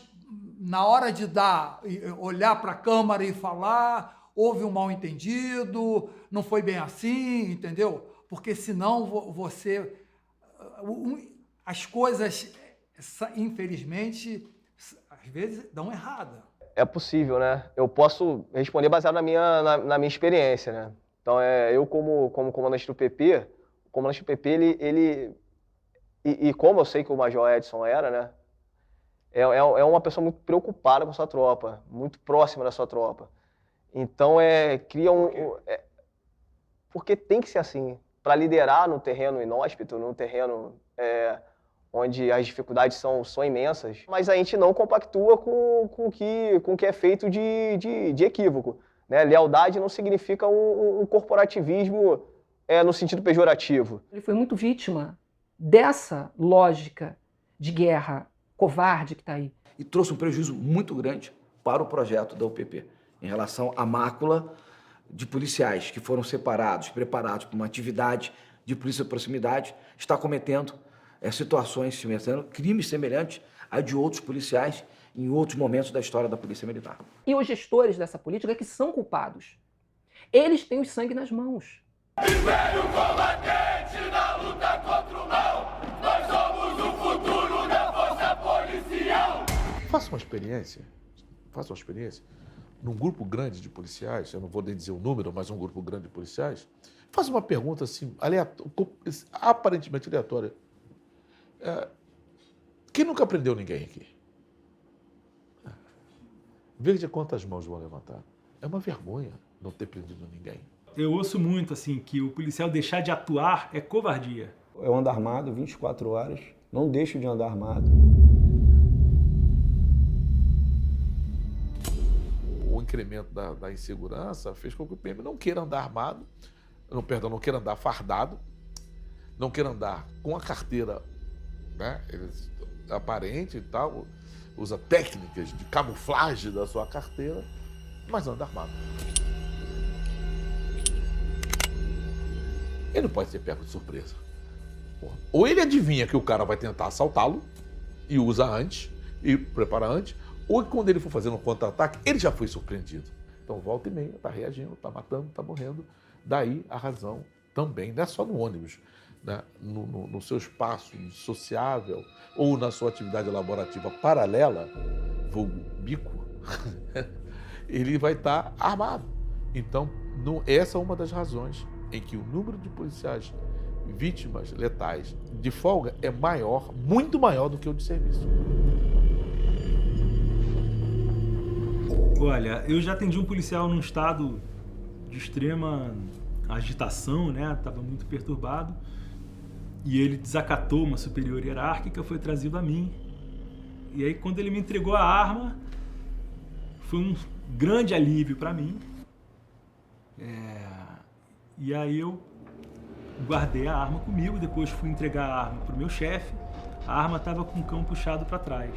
na hora de olhar para a câmara e falar, houve um mal-entendido, não foi bem assim, entendeu? Porque senão você... As coisas, infelizmente, às vezes dão errada. É possível, né? Eu posso responder baseado na minha experiência, né? Então, eu como comandante do PP, o comandante do PP, e como eu sei que o Major Edson era, né? É uma pessoa muito preocupada com a sua tropa, muito próxima da sua tropa. Então, cria porque tem que ser assim. Para liderar no terreno inóspito, no terreno onde as dificuldades são imensas, mas a gente não compactua com o que é feito de equívoco, né? Lealdade não significa um corporativismo no sentido pejorativo. Ele foi muito vítima dessa lógica de guerra covarde que está aí. E trouxe um prejuízo muito grande para o projeto da UPP, em relação à mácula de policiais que foram separados, preparados para uma atividade de polícia de proximidade, está cometendo situações, crimes semelhantes a de outros policiais em outros momentos da história da Polícia Militar. E os gestores dessa política que são culpados. Eles têm o sangue nas mãos. Viver o combatente na luta contra o mal, nós somos o futuro da força policial. Faça uma experiência num grupo grande de policiais, eu não vou nem dizer o número, mas um grupo grande de policiais, faça uma pergunta assim, aparentemente aleatória. Quem nunca prendeu ninguém aqui? Veja quantas mãos vão levantar. É uma vergonha não ter prendido ninguém. Eu ouço muito assim que o policial deixar de atuar é covardia. Eu ando armado 24 horas, não deixo de andar armado. O incremento da insegurança fez com que o PM não queira andar armado, não queira andar fardado, não queira andar com a carteira, né, aparente e tal, usa técnicas de camuflagem da sua carteira, mas anda armado. Ele não pode ser pego de surpresa. Ou ele adivinha que o cara vai tentar assaltá-lo e usa antes, e prepara antes, ou quando ele for fazer um contra-ataque, ele já foi surpreendido. Então, volta e meia, está reagindo, está matando, está morrendo. Daí a razão também, não é só no ônibus, né? No seu espaço sociável ou na sua atividade laborativa paralela, vulgo bico, ele vai estar armado. Então, essa é uma das razões em que o número de policiais vítimas letais de folga é maior, muito maior do que o de serviço. Olha, eu já atendi um policial num estado de extrema agitação, né? Estava muito perturbado. E ele desacatou uma superior hierárquica, foi trazido a mim. E aí, quando ele me entregou a arma, foi um grande alívio para mim. E aí eu guardei a arma comigo, depois fui entregar a arma para o meu chefe. A arma estava com o cão puxado para trás.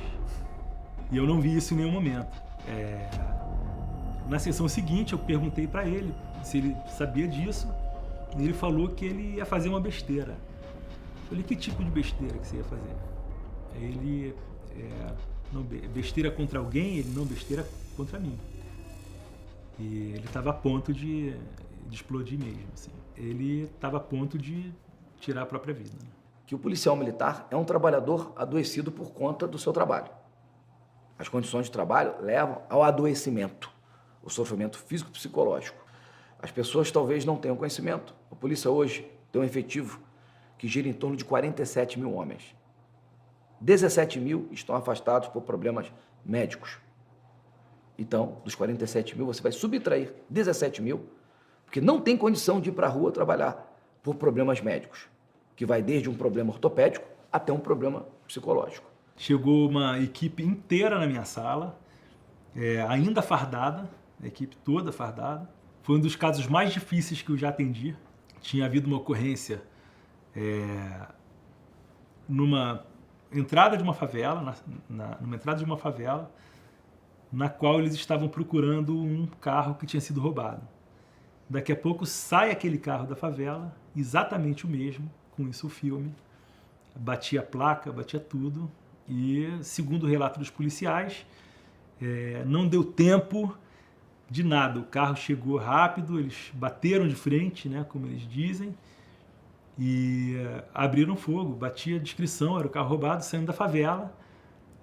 E eu não vi isso em nenhum momento. Na sessão seguinte, eu perguntei para ele se ele sabia disso. E ele falou que ele ia fazer uma besteira. Eu falei, que tipo de besteira que você ia fazer? Ele, não, besteira contra alguém, ele não, besteira contra mim. E ele estava a ponto de explodir mesmo, assim. Ele estava a ponto de tirar a própria vida. Né? Que o policial militar é um trabalhador adoecido por conta do seu trabalho. As condições de trabalho levam ao adoecimento, o sofrimento físico e psicológico. As pessoas talvez não tenham conhecimento. A polícia hoje tem um efetivo que gira em torno de 47 mil homens. 17 mil estão afastados por problemas médicos. Então, dos 47 mil, você vai subtrair 17 mil, porque não tem condição de ir para a rua trabalhar por problemas médicos, que vai desde um problema ortopédico até um problema psicológico. Chegou uma equipe inteira na minha sala, ainda fardada, a equipe toda fardada. Foi um dos casos mais difíceis que eu já atendi. Tinha havido uma ocorrência numa entrada de uma favela, numa entrada de uma favela, na qual eles estavam procurando um carro que tinha sido roubado. Daqui a pouco sai aquele carro da favela, exatamente o mesmo, com isso o filme, batia a placa, batia tudo, e segundo o relato dos policiais, não deu tempo de nada, o carro chegou rápido, eles bateram de frente, né, como eles dizem, e abriram fogo, batia a descrição, era o carro roubado, saindo da favela.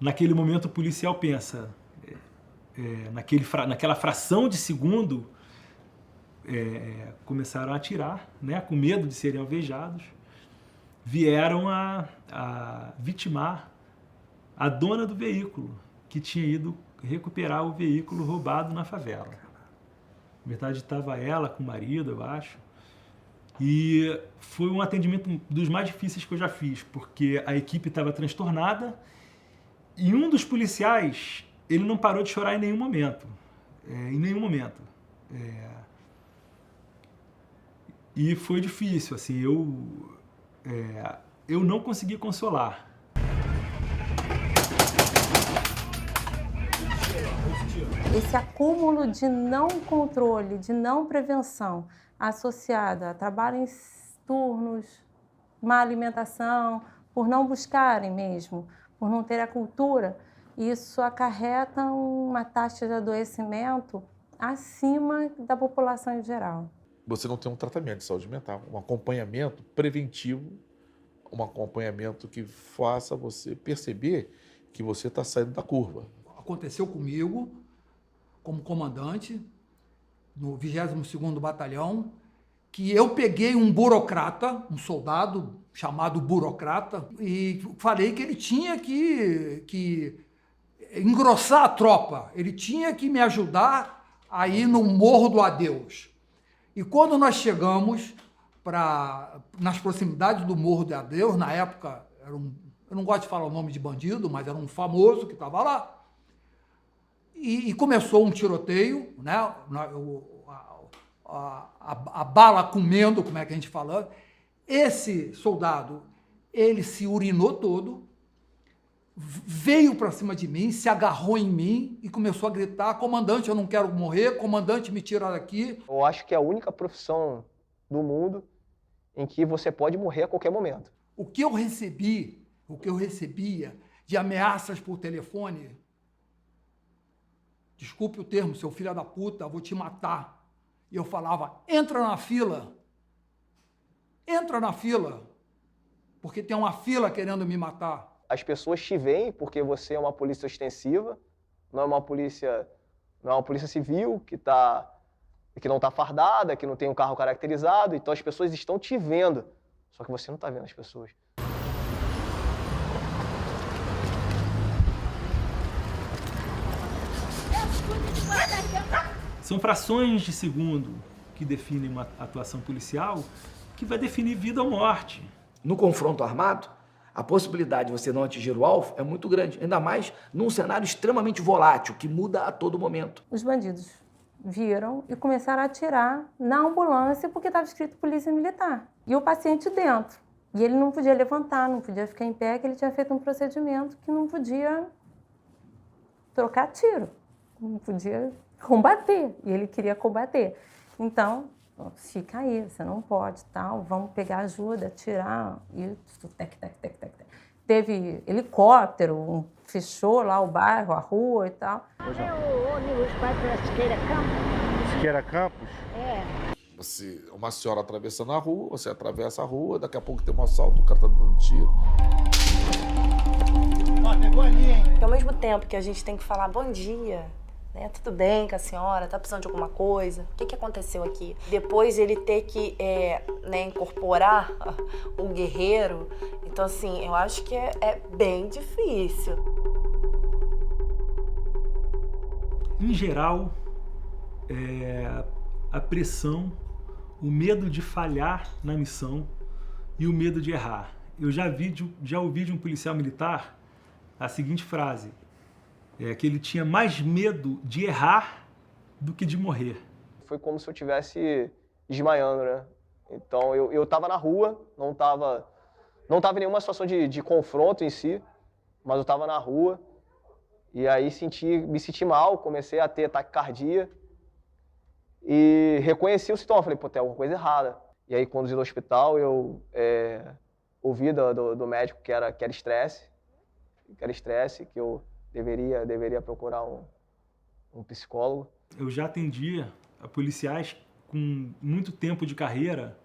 Naquele momento o policial pensa, naquela fração de segundo, começaram a atirar, né, com medo de serem alvejados, vieram a vitimar a dona do veículo, que tinha ido recuperar o veículo roubado na favela. Na verdade, estava ela com o marido, eu acho. E foi um atendimento dos mais difíceis que eu já fiz, porque a equipe estava transtornada e um dos policiais, ele não parou de chorar em nenhum momento. Em nenhum momento. E foi difícil, assim, eu não consegui consolar. Esse acúmulo de não controle, de não prevenção, associado a trabalho em turnos, má alimentação, por não buscarem mesmo, por não ter a cultura, isso acarreta uma taxa de adoecimento acima da população em geral. Você não tem um tratamento de saúde mental, um acompanhamento preventivo, um acompanhamento que faça você perceber que você está saindo da curva. Aconteceu comigo, como comandante, no 22º Batalhão, que eu peguei um burocrata, um soldado chamado burocrata, e falei que ele tinha que engrossar a tropa, ele tinha que me ajudar a ir no Morro do Adeus. E quando nós chegamos nas proximidades do Morro do Adeus, na época, eu não gosto de falar o nome de bandido, mas era um famoso que estava lá, e começou um tiroteio, né? A bala comendo, como é que a gente fala. Esse soldado, ele se urinou todo, veio para cima de mim, se agarrou em mim e começou a gritar: comandante, eu não quero morrer, comandante, me tira daqui. Eu acho que é a única profissão do mundo em que você pode morrer a qualquer momento. O que eu recebia de ameaças por telefone, desculpe o termo, seu filho da puta, vou te matar. E eu falava: entra na fila, porque tem uma fila querendo me matar. As pessoas te veem porque você é uma polícia ostensiva, não é uma polícia civil que não está fardada, que não tem um carro caracterizado, então as pessoas estão te vendo, só que você não está vendo as pessoas. São frações de segundo que definem uma atuação policial que vai definir vida ou morte. No confronto armado, a possibilidade de você não atingir o alvo é muito grande, ainda mais num cenário extremamente volátil, que muda a todo momento. Os bandidos viram e começaram a atirar na ambulância porque estava escrito polícia militar. E o paciente dentro. E ele não podia levantar, não podia ficar em pé, que ele tinha feito um procedimento que não podia trocar tiro, não podia combater. E ele queria combater. Então, fica aí, você não pode, tal, vamos pegar ajuda, tirar, e tec. Teve helicóptero, fechou lá o bairro, a rua e tal. O ônibus vai para Siqueira Campos. Siqueira Campos? É. Uma senhora atravessando a rua, você atravessa a rua, daqui a pouco tem um assalto, o cara tá dando tiro. Ó, pegou ali, hein? Ao mesmo tempo que a gente tem que falar bom dia, né? Tudo bem com a senhora? Tá precisando de alguma coisa? O que aconteceu aqui? Depois ele ter que incorporar o guerreiro. Então, assim, eu acho que é bem difícil. Em geral, a pressão, o medo de falhar na missão e o medo de errar. Eu já ouvi de um policial militar a seguinte frase, que ele tinha mais medo de errar do que de morrer. Foi como se eu estivesse desmaiando, né? Então eu tava na rua, não tava em nenhuma situação de confronto em si, mas eu tava na rua e aí me senti mal, comecei a ter taquicardia e reconheci o sintoma, falei, pô, tem alguma coisa errada. E aí, conduzido ao hospital, eu ouvi do médico que era estresse, que eu deveria procurar um psicólogo. Eu já atendia a policiais com muito tempo de carreira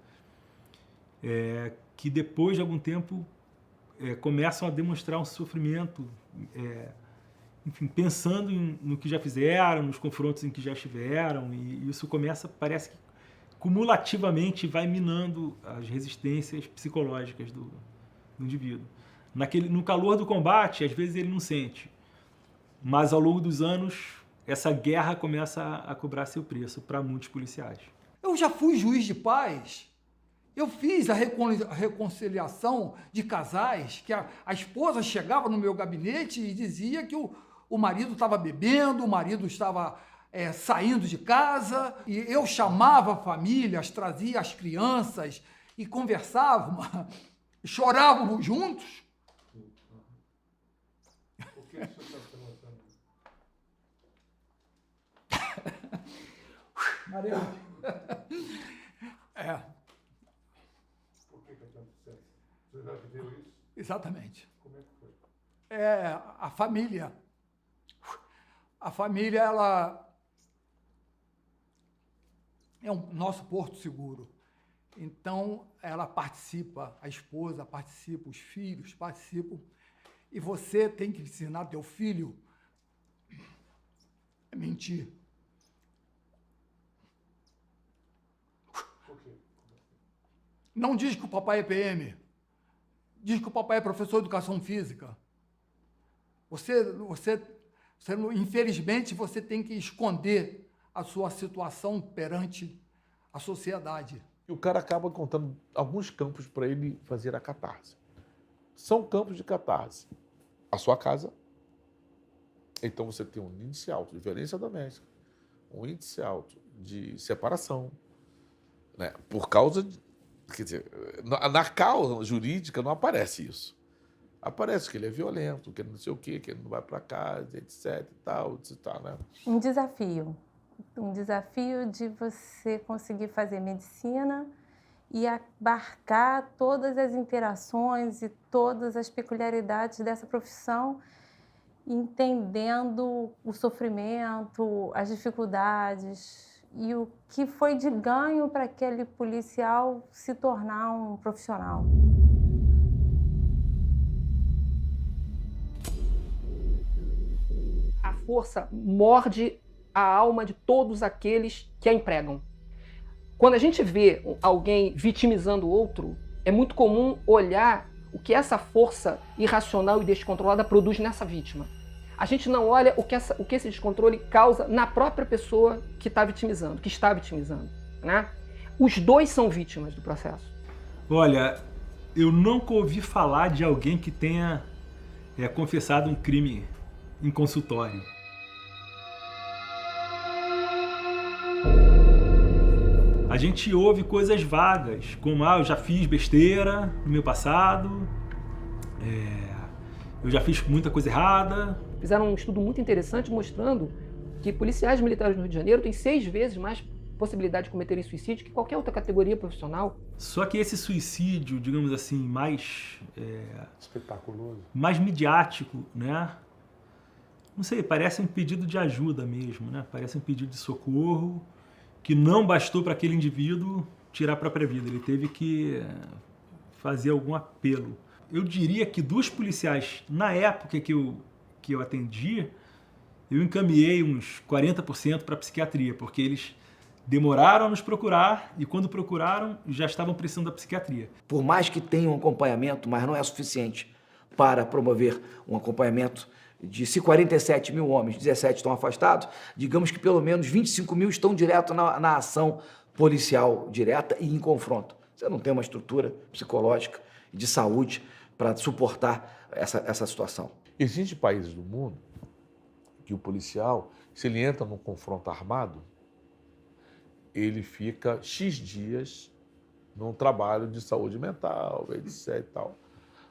que depois de algum tempo começam a demonstrar um sofrimento, enfim, pensando no que já fizeram, nos confrontos em que já estiveram, e isso parece que cumulativamente vai minando as resistências psicológicas do indivíduo. No calor do combate, às vezes ele não sente, mas ao longo dos anos, essa guerra começa a cobrar seu preço para muitos policiais. Eu já fui juiz de paz, eu fiz a reconciliação de casais, que a esposa chegava no meu gabinete e dizia que o marido estava bebendo, o marido estava saindo de casa, e eu chamava famílias, trazia as crianças e conversávamos, chorávamos juntos. O que isso está se relacionando? Maria. Por que é tanto sexo? Você já viveu isso? Exatamente. Como é que foi? A família. A família, ela é o nosso porto seguro. Então, ela participa, a esposa participa, os filhos participam. E você tem que ensinar teu filho a mentir. Por quê? Não diz que o papai é PM. Diz que o papai é professor de educação física. Infelizmente, você tem que esconder a sua situação perante a sociedade. E o cara acaba contando alguns campos para ele fazer a catarse. São campos de catarse. A sua casa. Então você tem um índice alto de violência doméstica, um índice alto de separação, né? Por causa de... Quer dizer, na causa jurídica não aparece isso. Aparece que ele é violento, que ele não sei o quê, que ele não vai para casa, etc e tal, né? Um desafio de você conseguir fazer medicina e abarcar todas as interações e todas as peculiaridades dessa profissão, entendendo o sofrimento, as dificuldades e o que foi de ganho para aquele policial se tornar um profissional. A força morde a alma de todos aqueles que a empregam. Quando a gente vê alguém vitimizando o outro, é muito comum olhar o que essa força irracional e descontrolada produz nessa vítima. A gente não olha o que esse descontrole causa na própria pessoa que está vitimizando, né? Os dois são vítimas do processo. Olha, eu nunca ouvi falar de alguém que tenha confessado um crime em consultório. A gente ouve coisas vagas, como eu já fiz besteira no meu passado, eu já fiz muita coisa errada. Fizeram um estudo muito interessante mostrando que policiais militares no Rio de Janeiro têm 6 vezes mais possibilidade de cometerem suicídio que qualquer outra categoria profissional. Só que esse suicídio, digamos assim, mais espetaculoso, mais midiático, né? Não sei, parece um pedido de ajuda mesmo, né? Parece um pedido de socorro que não bastou para aquele indivíduo tirar a própria vida. Ele teve que fazer algum apelo. Eu diria que dos policiais, na época que eu atendi, eu encaminhei uns 40% para a psiquiatria, porque eles demoraram a nos procurar e quando procuraram já estavam precisando da psiquiatria. Por mais que tenha um acompanhamento, mas não é suficiente para promover um acompanhamento de se 47 mil homens, 17 estão afastados, digamos que pelo menos 25 mil estão direto na ação policial direta e em confronto. Você não tem uma estrutura psicológica e de saúde para suportar essa situação. Existem países do mundo que o policial, se ele entra num confronto armado, ele fica X dias num trabalho de saúde mental, etc e tal.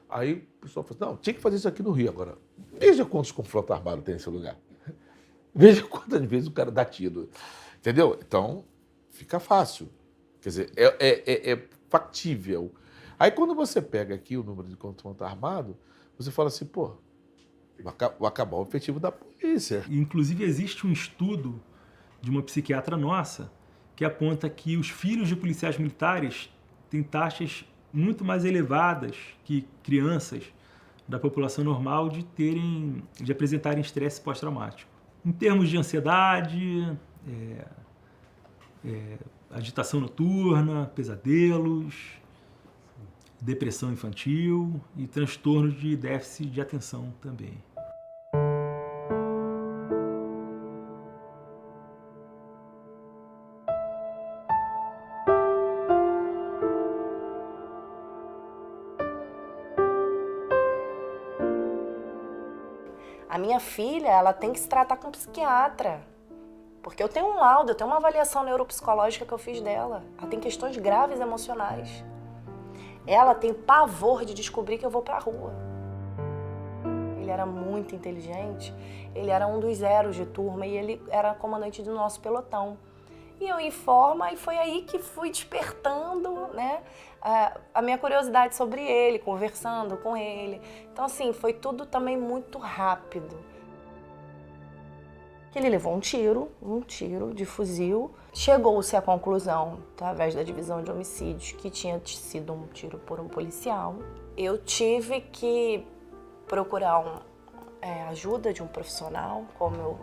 Aí o pessoal fala, não, tinha que fazer isso aqui no Rio agora. Veja quantos confrontos armados tem nesse lugar. Veja quantas vezes o cara dá tiro. Entendeu? Então, fica fácil. Quer dizer, é factível. Aí quando você pega aqui o número de confronto armado, você fala assim, pô, vai acabar o efetivo da polícia. Inclusive existe um estudo de uma psiquiatra nossa que aponta que os filhos de policiais militares têm taxas muito mais elevadas que crianças da população normal de apresentarem estresse pós-traumático. Em termos de ansiedade, agitação noturna, pesadelos, depressão infantil e transtornos de déficit de atenção também. A minha filha, ela tem que se tratar com um psiquiatra. Porque eu tenho um laudo, eu tenho uma avaliação neuropsicológica que eu fiz dela. Ela tem questões graves emocionais. Ela tem pavor de descobrir que eu vou pra rua. Ele era muito inteligente, ele era um dos zeros de turma e ele era comandante do nosso pelotão. E eu em forma, e foi aí que fui despertando, né, a minha curiosidade sobre ele, conversando com ele. Então, assim, foi tudo também muito rápido. Ele levou um tiro de fuzil. Chegou-se à conclusão, através da divisão de homicídios, que tinha sido um tiro por um policial. Eu tive que procurar ajuda de um profissional, como eu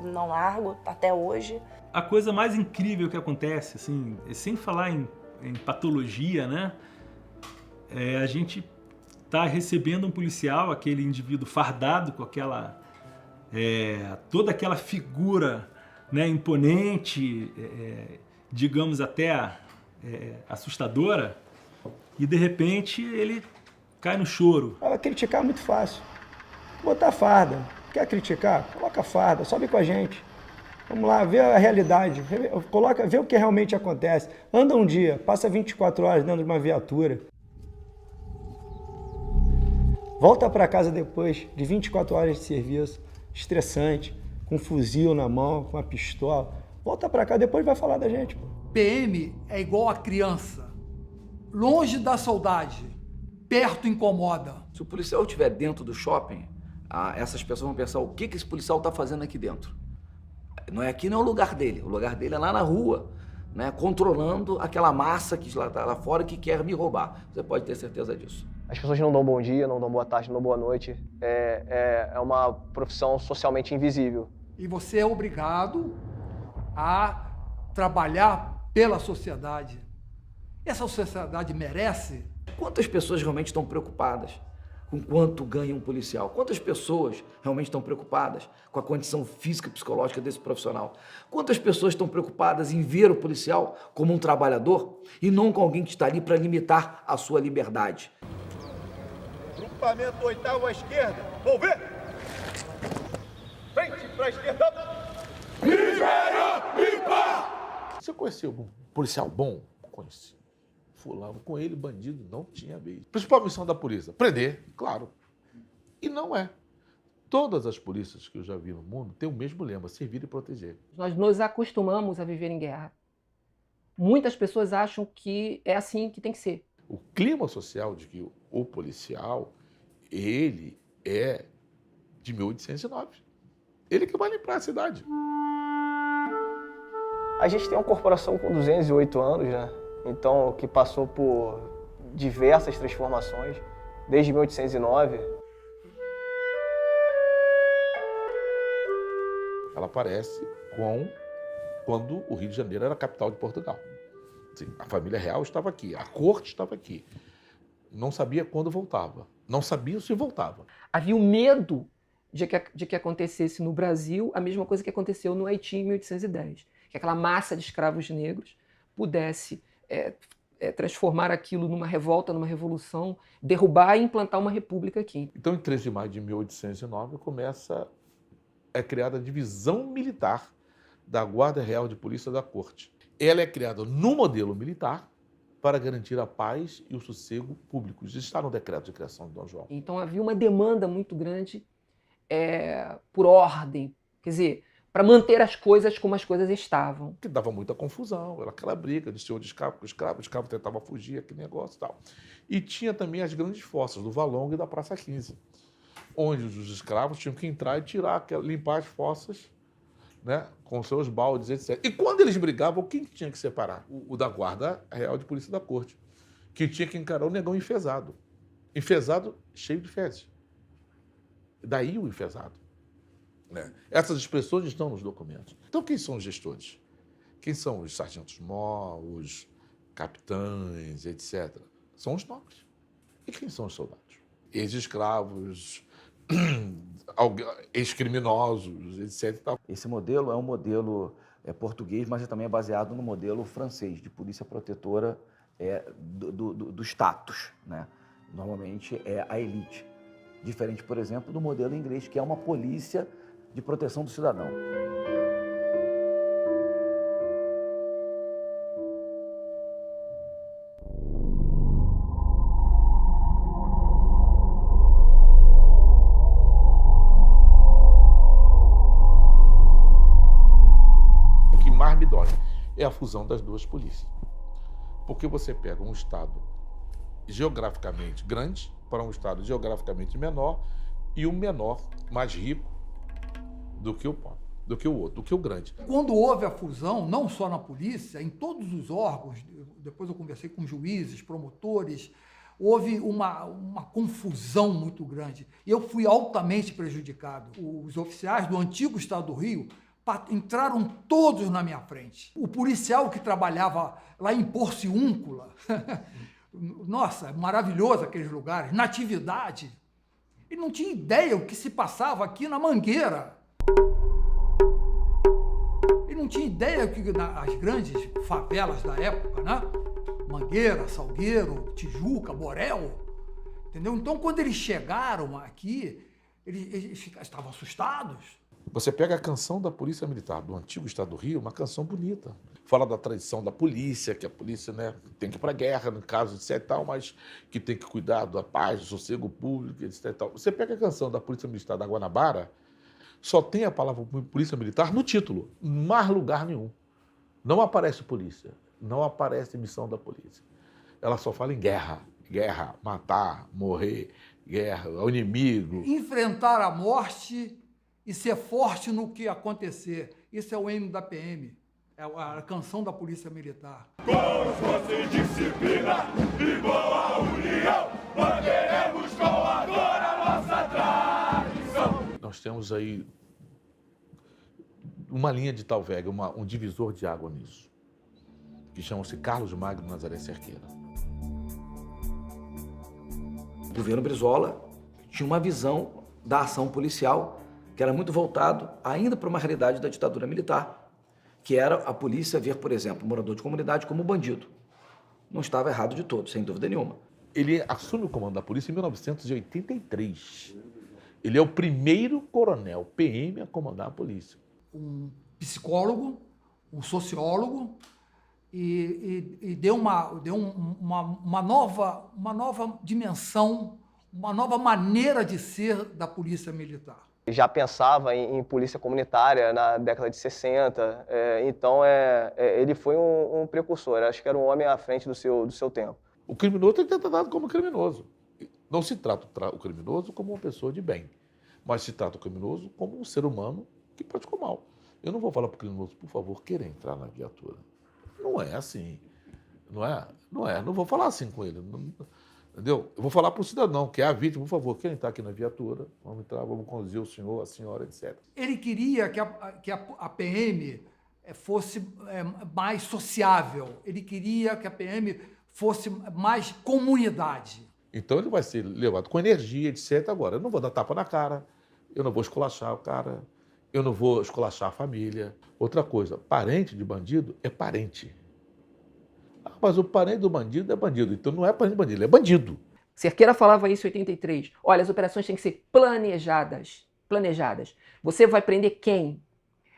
não largo até hoje. A coisa mais incrível que acontece, assim, sem falar em patologia, né? A gente está recebendo um policial, aquele indivíduo fardado com aquela toda aquela figura, né, imponente, digamos até assustadora, e de repente ele cai no choro. Criticar é muito fácil. Botar farda. Quer criticar? Coloca farda, sobe com a gente. Vamos lá, vê a realidade, vê o que realmente acontece. Anda um dia, passa 24 horas dentro de uma viatura. Volta para casa depois de 24 horas de serviço, estressante, com um fuzil na mão, com uma pistola. Volta para cá, depois vai falar da gente. Pô. PM é igual a criança. Longe da saudade, perto incomoda. Se o policial estiver dentro do shopping, essas pessoas vão pensar o que esse policial está fazendo aqui dentro. Não é aqui, não é o lugar dele. O lugar dele é lá na rua, né, controlando aquela massa que está lá fora que quer me roubar. Você pode ter certeza disso. As pessoas não dão bom dia, não dão boa tarde, não dão boa noite. É uma profissão socialmente invisível. E você é obrigado a trabalhar pela sociedade. Essa sociedade merece. Quantas pessoas realmente estão preocupadas com quanto ganha um policial? Quantas pessoas realmente estão preocupadas com a condição física e psicológica desse profissional? Quantas pessoas estão preocupadas em ver o policial como um trabalhador e não com alguém que está ali para limitar a sua liberdade? Grupamento 8º à esquerda. Vamos ver? Frente para a esquerda. Libera e pá! Você conheceu algum policial bom? Conheci. Fulano, com ele, bandido, não tinha vez. Principal missão da polícia, prender, claro. E não é. Todas as polícias que eu já vi no mundo têm o mesmo lema, servir e proteger. Nós nos acostumamos a viver em guerra. Muitas pessoas acham que é assim que tem que ser. O clima social de que o policial, ele é de 1809. Ele que vai limpar a cidade. A gente tem uma corporação com 208 anos, né? Então, que passou por diversas transformações, desde 1809. Ela aparece quando o Rio de Janeiro era a capital de Portugal. Assim, a família real estava aqui, a corte estava aqui. Não sabia quando voltava, não sabia se voltava. Havia o medo de que acontecesse no Brasil a mesma coisa que aconteceu no Haiti em 1810. Que aquela massa de escravos negros pudesse transformar aquilo numa revolta, numa revolução, derrubar e implantar uma república aqui. Então, em 3 de maio de 1809, é criada a divisão militar da Guarda Real de Polícia da Corte. Ela é criada no modelo militar para garantir a paz e o sossego públicos. Isso está no decreto de criação de Dom João. Então, havia uma demanda muito grande por ordem, quer dizer, para manter as coisas como as coisas estavam. Que dava muita confusão, era aquela briga de senhor de escravo com o escravo tentava fugir, aquele negócio e tal. E tinha também as grandes fossas do Valongo e da Praça 15, onde os escravos tinham que entrar e tirar, limpar as fossas, né, com seus baldes, etc. E quando eles brigavam, quem tinha que separar? O da Guarda Real de Polícia da Corte, que tinha que encarar o negão enfesado. Enfesado cheio de fezes. Daí o enfesado. Né? Essas expressões estão nos documentos. Então, quem são os gestores? Quem são os sargentos-mor, os capitães, etc.? São os nobres. E quem são os soldados? Ex-escravos, ex-criminosos, etc. Esse modelo é um modelo português, mas também é baseado no modelo francês, de polícia protetora do status. Né? Normalmente é a elite. Diferente, por exemplo, do modelo inglês, que é uma polícia de proteção do cidadão. O que mais me dói é a fusão das duas polícias. Porque você pega um estado geograficamente grande para um estado geograficamente menor e um menor mais rico do que o pobre, do que o outro, do que o grande. Quando houve a fusão, não só na polícia, em todos os órgãos, depois eu conversei com juízes, promotores, houve uma confusão muito grande. E eu fui altamente prejudicado. Os oficiais do antigo Estado do Rio entraram todos na minha frente. O policial que trabalhava lá em Porciúncula, nossa, maravilhoso aqueles lugares, Natividade, ele não tinha ideia o que se passava aqui na Mangueira. Ele não tinha ideia que as grandes favelas da época, né? Mangueira, Salgueiro, Tijuca, Borel, entendeu? Então, quando eles chegaram aqui, eles estavam assustados. Você pega a canção da Polícia Militar do antigo Estado do Rio, uma canção bonita. Fala da tradição da polícia, que a polícia, né, tem que ir para a guerra, no caso, etc. e tal, mas que tem que cuidar da paz, do sossego público, etc. e tal. Você pega a canção da Polícia Militar da Guanabara, só tem a palavra Polícia Militar no título, mais lugar nenhum. Não aparece polícia, não aparece missão da polícia. Ela só fala em guerra, guerra, matar, morrer, guerra, o inimigo. Enfrentar a morte e ser forte no que acontecer. Isso é o hino da PM, é a canção da Polícia Militar. Com esforço e disciplina e boa união, manteremos com ardor a nossa tradição. Nós temos aí uma linha de Talvega, um divisor de água nisso, que chama-se Carlos Magno Nazaré Cerqueira. O governo Brizola tinha uma visão da ação policial que era muito voltado ainda para uma realidade da ditadura militar, que era a polícia ver, por exemplo, o morador de comunidade como bandido. Não estava errado de todo, sem dúvida nenhuma. Ele assume o comando da polícia em 1983. Ele é o primeiro coronel PM a comandar a polícia. Um psicólogo, um sociólogo, e deu uma nova dimensão, uma nova maneira de ser da polícia militar. Já pensava em polícia comunitária na década de 60, então ele foi um precursor, acho que era um homem à frente do seu tempo. O criminoso tem que ser tratado como criminoso. Não se trata o criminoso como uma pessoa de bem, mas se trata o criminoso como um ser humano que praticou mal. Eu não vou falar para o criminoso, por favor, queira entrar na viatura. Não é assim. Não é. Não vou falar assim com ele. Não, entendeu? Eu vou falar para o cidadão, que é a vítima, por favor, queira entrar aqui na viatura, vamos entrar, vamos conduzir o senhor, a senhora, etc. Ele queria que a PM fosse mais sociável. Ele queria que a PM fosse mais comunidade. Então ele vai ser levado com energia, etc. Agora, eu não vou dar tapa na cara, eu não vou esculachar o cara, eu não vou esculachar a família. Outra coisa, parente de bandido é parente. Ah, mas o parente do bandido é bandido. Então não é parente do bandido, ele é bandido. Cerqueira falava isso em 83. Olha, as operações têm que ser planejadas. Você vai prender quem?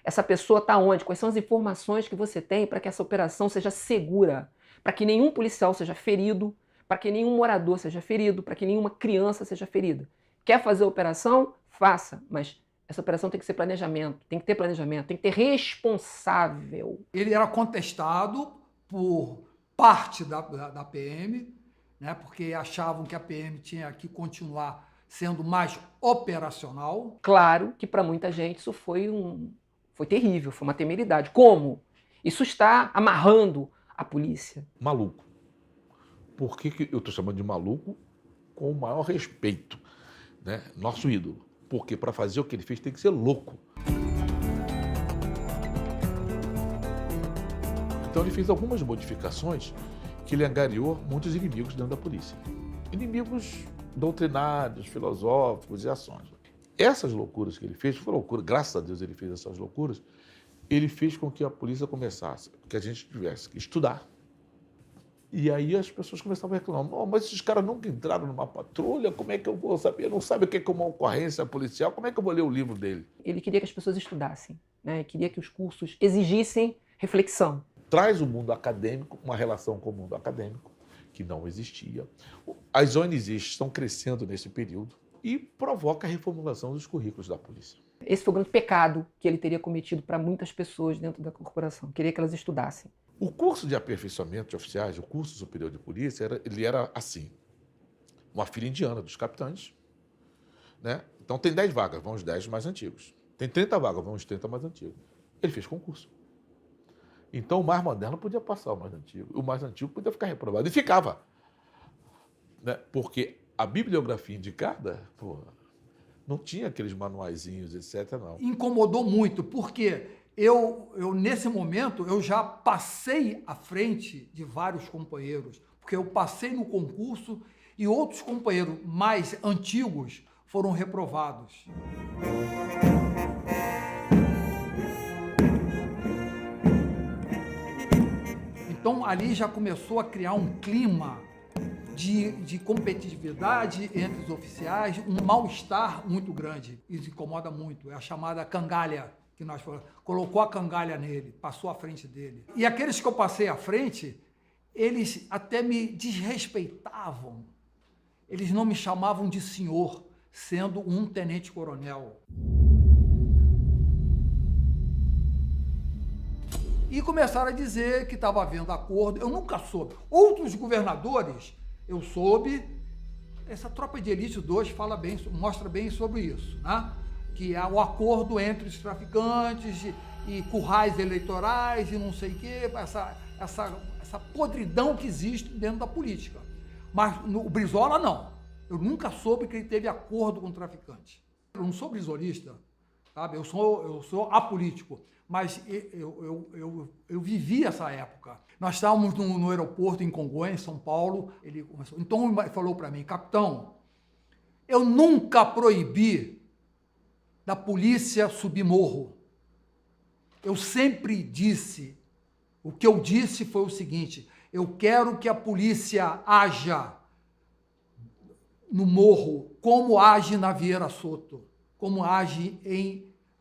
Essa pessoa está onde? Quais são as informações que você tem para que essa operação seja segura? Para que nenhum policial seja ferido, para que nenhum morador seja ferido, para que nenhuma criança seja ferida. Quer fazer a operação? Faça, mas essa operação tem que ser planejamento, tem que ter planejamento, tem que ter responsável. Ele era contestado por parte da PM, né, porque achavam que a PM tinha que continuar sendo mais operacional. Claro que para muita gente isso foi terrível, foi uma temeridade. Como? Isso está amarrando a polícia. Maluco. Por que eu estou chamando de maluco? Com o maior respeito, né? Nosso ídolo. Porque para fazer o que ele fez tem que ser louco. Então ele fez algumas modificações que ele angariou muitos inimigos dentro da polícia. Inimigos doutrinários, filosóficos e ações. Essas loucuras que ele fez, foi loucura, graças a Deus ele fez essas loucuras, ele fez com que a polícia começasse, que a gente tivesse que estudar. E aí as pessoas começavam a reclamar, oh, mas esses caras nunca entraram numa patrulha, como é que eu vou saber? Não sabe o que é uma ocorrência policial, como é que eu vou ler o livro dele? Ele queria que as pessoas estudassem, né? Ele queria que os cursos exigissem reflexão. Traz o mundo acadêmico, uma relação com o mundo acadêmico, que não existia. As ONGs estão crescendo nesse período e provoca a reformulação dos currículos da polícia. Esse foi o grande pecado que ele teria cometido para muitas pessoas dentro da corporação. Queria que elas estudassem. O curso de aperfeiçoamento de oficiais, o curso superior de polícia, ele era assim, uma fila indiana dos capitães, né? Então tem 10 vagas, vão os 10 mais antigos. Tem 30 vagas, vão os 30 mais antigos. Ele fez concurso. Então o mais moderno podia passar o mais antigo, o mais antigo podia ficar reprovado. E ficava. Né? Porque a bibliografia indicada, não tinha aqueles manuaizinhos, etc. não. Incomodou muito, porque eu nesse momento, eu já passei à frente de vários companheiros, porque eu passei no concurso e outros companheiros mais antigos foram reprovados. Então, ali já começou a criar um clima de competitividade entre os oficiais, um mal-estar muito grande. Isso incomoda muito. É a chamada cangalha, que nós falamos. Colocou a cangalha nele, passou à frente dele. E aqueles que eu passei à frente, eles até me desrespeitavam. Eles não me chamavam de senhor, sendo um tenente-coronel. E começaram a dizer que estava havendo acordo. Eu nunca soube. Outros governadores, eu soube. Essa tropa de elite 2 mostra bem sobre isso, né? Que há o acordo entre os traficantes e currais eleitorais e não sei o quê, essa podridão que existe dentro da política. Mas o Brizola, não. Eu nunca soube que ele teve acordo com o traficante. Eu não sou brizolista, sabe? Eu sou apolítico. Mas eu vivi essa época. Nós estávamos no aeroporto em Congonhas, em São Paulo. Ele começou. Então ele falou para mim, capitão, Eu nunca proibi da polícia subir morro. Eu sempre disse, o que eu disse foi o seguinte: eu quero que a polícia haja no morro como age na Vieira Soto, como age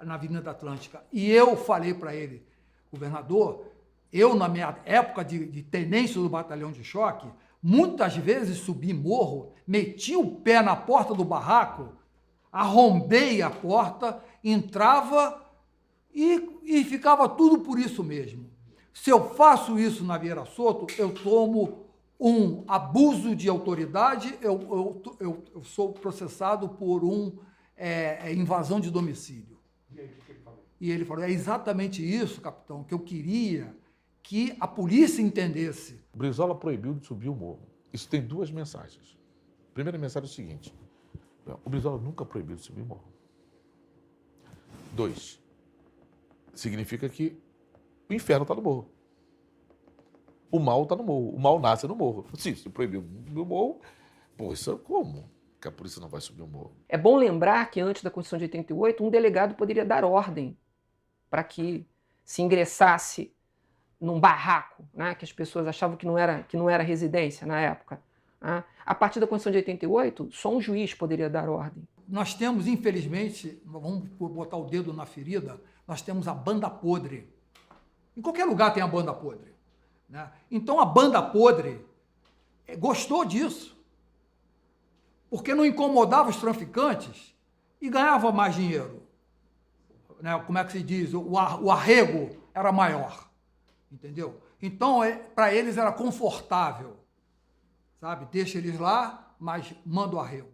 na Avenida Atlântica. E eu falei para ele, governador, eu na minha época de tenente do batalhão de choque, muitas vezes subi morro, meti o pé na porta do barraco, arrombei a porta, entrava e ficava tudo por isso mesmo. Se eu faço isso na Vieira Soto, eu tomo um abuso de autoridade, eu sou processado por invasão de domicílio. E ele falou, é exatamente isso, capitão, que eu queria que a polícia entendesse. Brizola proibiu de subir o morro. Isso tem duas mensagens. A primeira mensagem é o seguinte: o Brizola nunca proibiu de subir o morro. 2, significa que o inferno está no morro. O mal está no morro. O mal nasce no morro. Sim, se proibiu o morro, pô, isso é como? Que a polícia não vai subir o morro. É bom lembrar que antes da Constituição de 88, um delegado poderia dar ordem para que se ingressasse num barraco, né, que as pessoas achavam que não era residência na época. Né? A partir da Constituição de 88, só um juiz poderia dar ordem. Nós temos, infelizmente, vamos botar o dedo na ferida, nós temos a banda podre. Em qualquer lugar tem a banda podre. Né? Então a banda podre gostou disso, porque não incomodava os traficantes e ganhava mais dinheiro. Né? Como é que se diz? O arrego era maior. Entendeu? Então, para eles era confortável, sabe? Deixa eles lá, mas manda o arrego.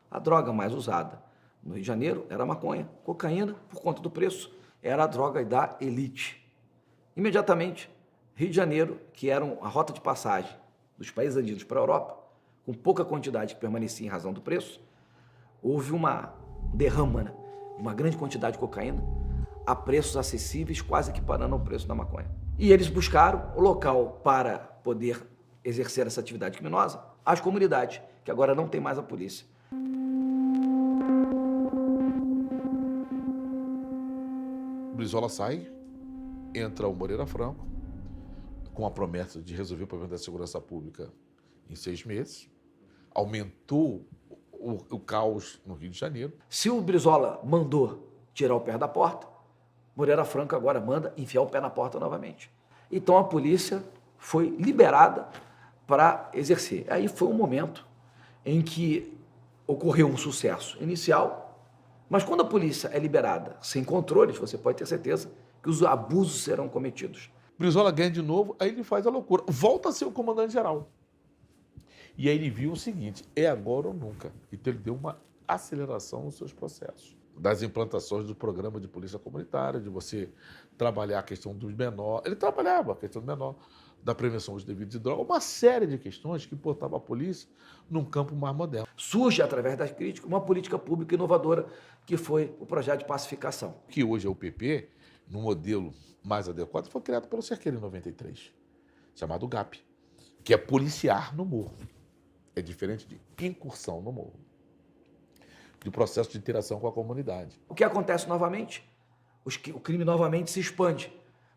A droga mais usada no Rio de Janeiro era maconha, cocaína, por conta do preço, era a droga da elite. Imediatamente, Rio de Janeiro, que era a rota de passagem dos países andinos para a Europa, com pouca quantidade que permanecia em razão do preço, houve uma derrama, né, de uma grande quantidade de cocaína a preços acessíveis, quase equiparando ao preço da maconha. E eles buscaram o local para poder exercer essa atividade criminosa, as comunidades, que agora não tem mais a polícia. Brizola sai, entra o Moreira Franco, com a promessa de resolver o problema da segurança pública em 6 meses, aumentou o caos no Rio de Janeiro. Se o Brizola mandou tirar o pé da porta, Moreira Franco agora manda enfiar o pé na porta novamente. Então a polícia foi liberada para exercer. Aí foi um momento em que ocorreu um sucesso inicial, mas quando a polícia é liberada sem controles, você pode ter certeza que os abusos serão cometidos. Brizola ganha de novo, aí ele faz a loucura. Volta a ser o comandante-geral. E aí ele viu o seguinte, é agora ou nunca. Então ele deu uma aceleração nos seus processos. Das implantações do programa de polícia comunitária, de você trabalhar a questão dos menores. Ele trabalhava a questão do menor, da prevenção dos delitos de droga, uma série de questões que botava a polícia num campo mais moderno. Surge, através das críticas, uma política pública inovadora, que foi o projeto de pacificação. Que hoje é o PP, no modelo mais adequado, foi criado pelo Cerqueira em 93, chamado GAP, que é policiar no morro. É diferente de incursão no morro, de processo de interação com a comunidade. O que acontece novamente? O crime novamente se expande,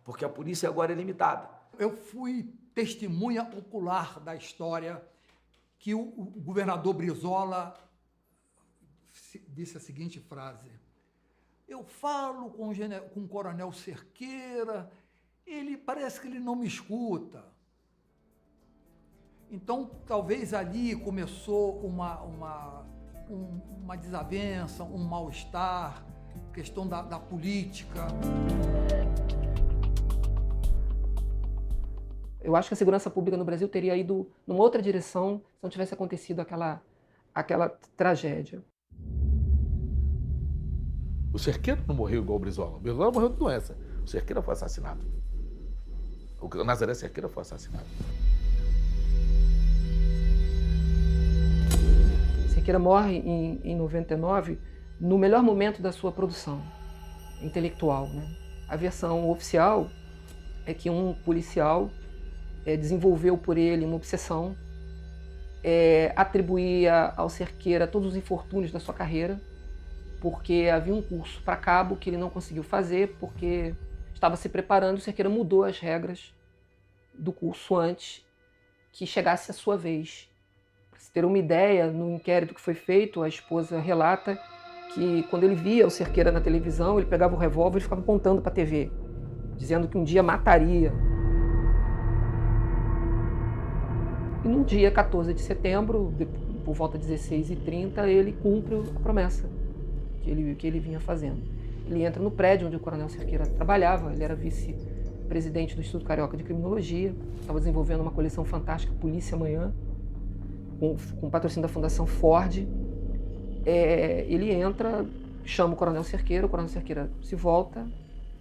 porque a polícia agora é limitada. Eu fui testemunha ocular da história que o governador Brizola disse a seguinte frase: eu falo com o coronel Cerqueira, ele parece que ele não me escuta. Então, talvez ali começou uma desavença, um mal-estar, questão da política. Eu acho que a segurança pública no Brasil teria ido numa outra direção se não tivesse acontecido aquela tragédia. O Cerqueira não morreu igual o Brizola. O Brizola morreu de doença. O Cerqueira foi assassinado. O Nazaré Cerqueira foi assassinado. Cerqueira morre em 99, no melhor momento da sua produção intelectual, né? A versão oficial é que um policial desenvolveu por ele uma obsessão atribuía ao Cerqueira todos os infortúnios da sua carreira, porque havia um curso para cabo que ele não conseguiu fazer, porque estava se preparando, o Cerqueira mudou as regras do curso antes que chegasse a sua vez. Para se ter uma ideia, no inquérito que foi feito, a esposa relata que quando ele via o Cerqueira na televisão, ele pegava o revólver e ficava apontando para a TV, dizendo que um dia mataria. E no dia 14 de setembro, por volta de 16h30, ele cumpre a promessa que ele vinha fazendo. Ele entra no prédio onde o Coronel Cerqueira trabalhava, ele era vice-presidente do Instituto Carioca de Criminologia, estava desenvolvendo uma coleção fantástica, Polícia Amanhã, com patrocínio da Fundação Ford. Ele entra, chama o Coronel Cerqueira se volta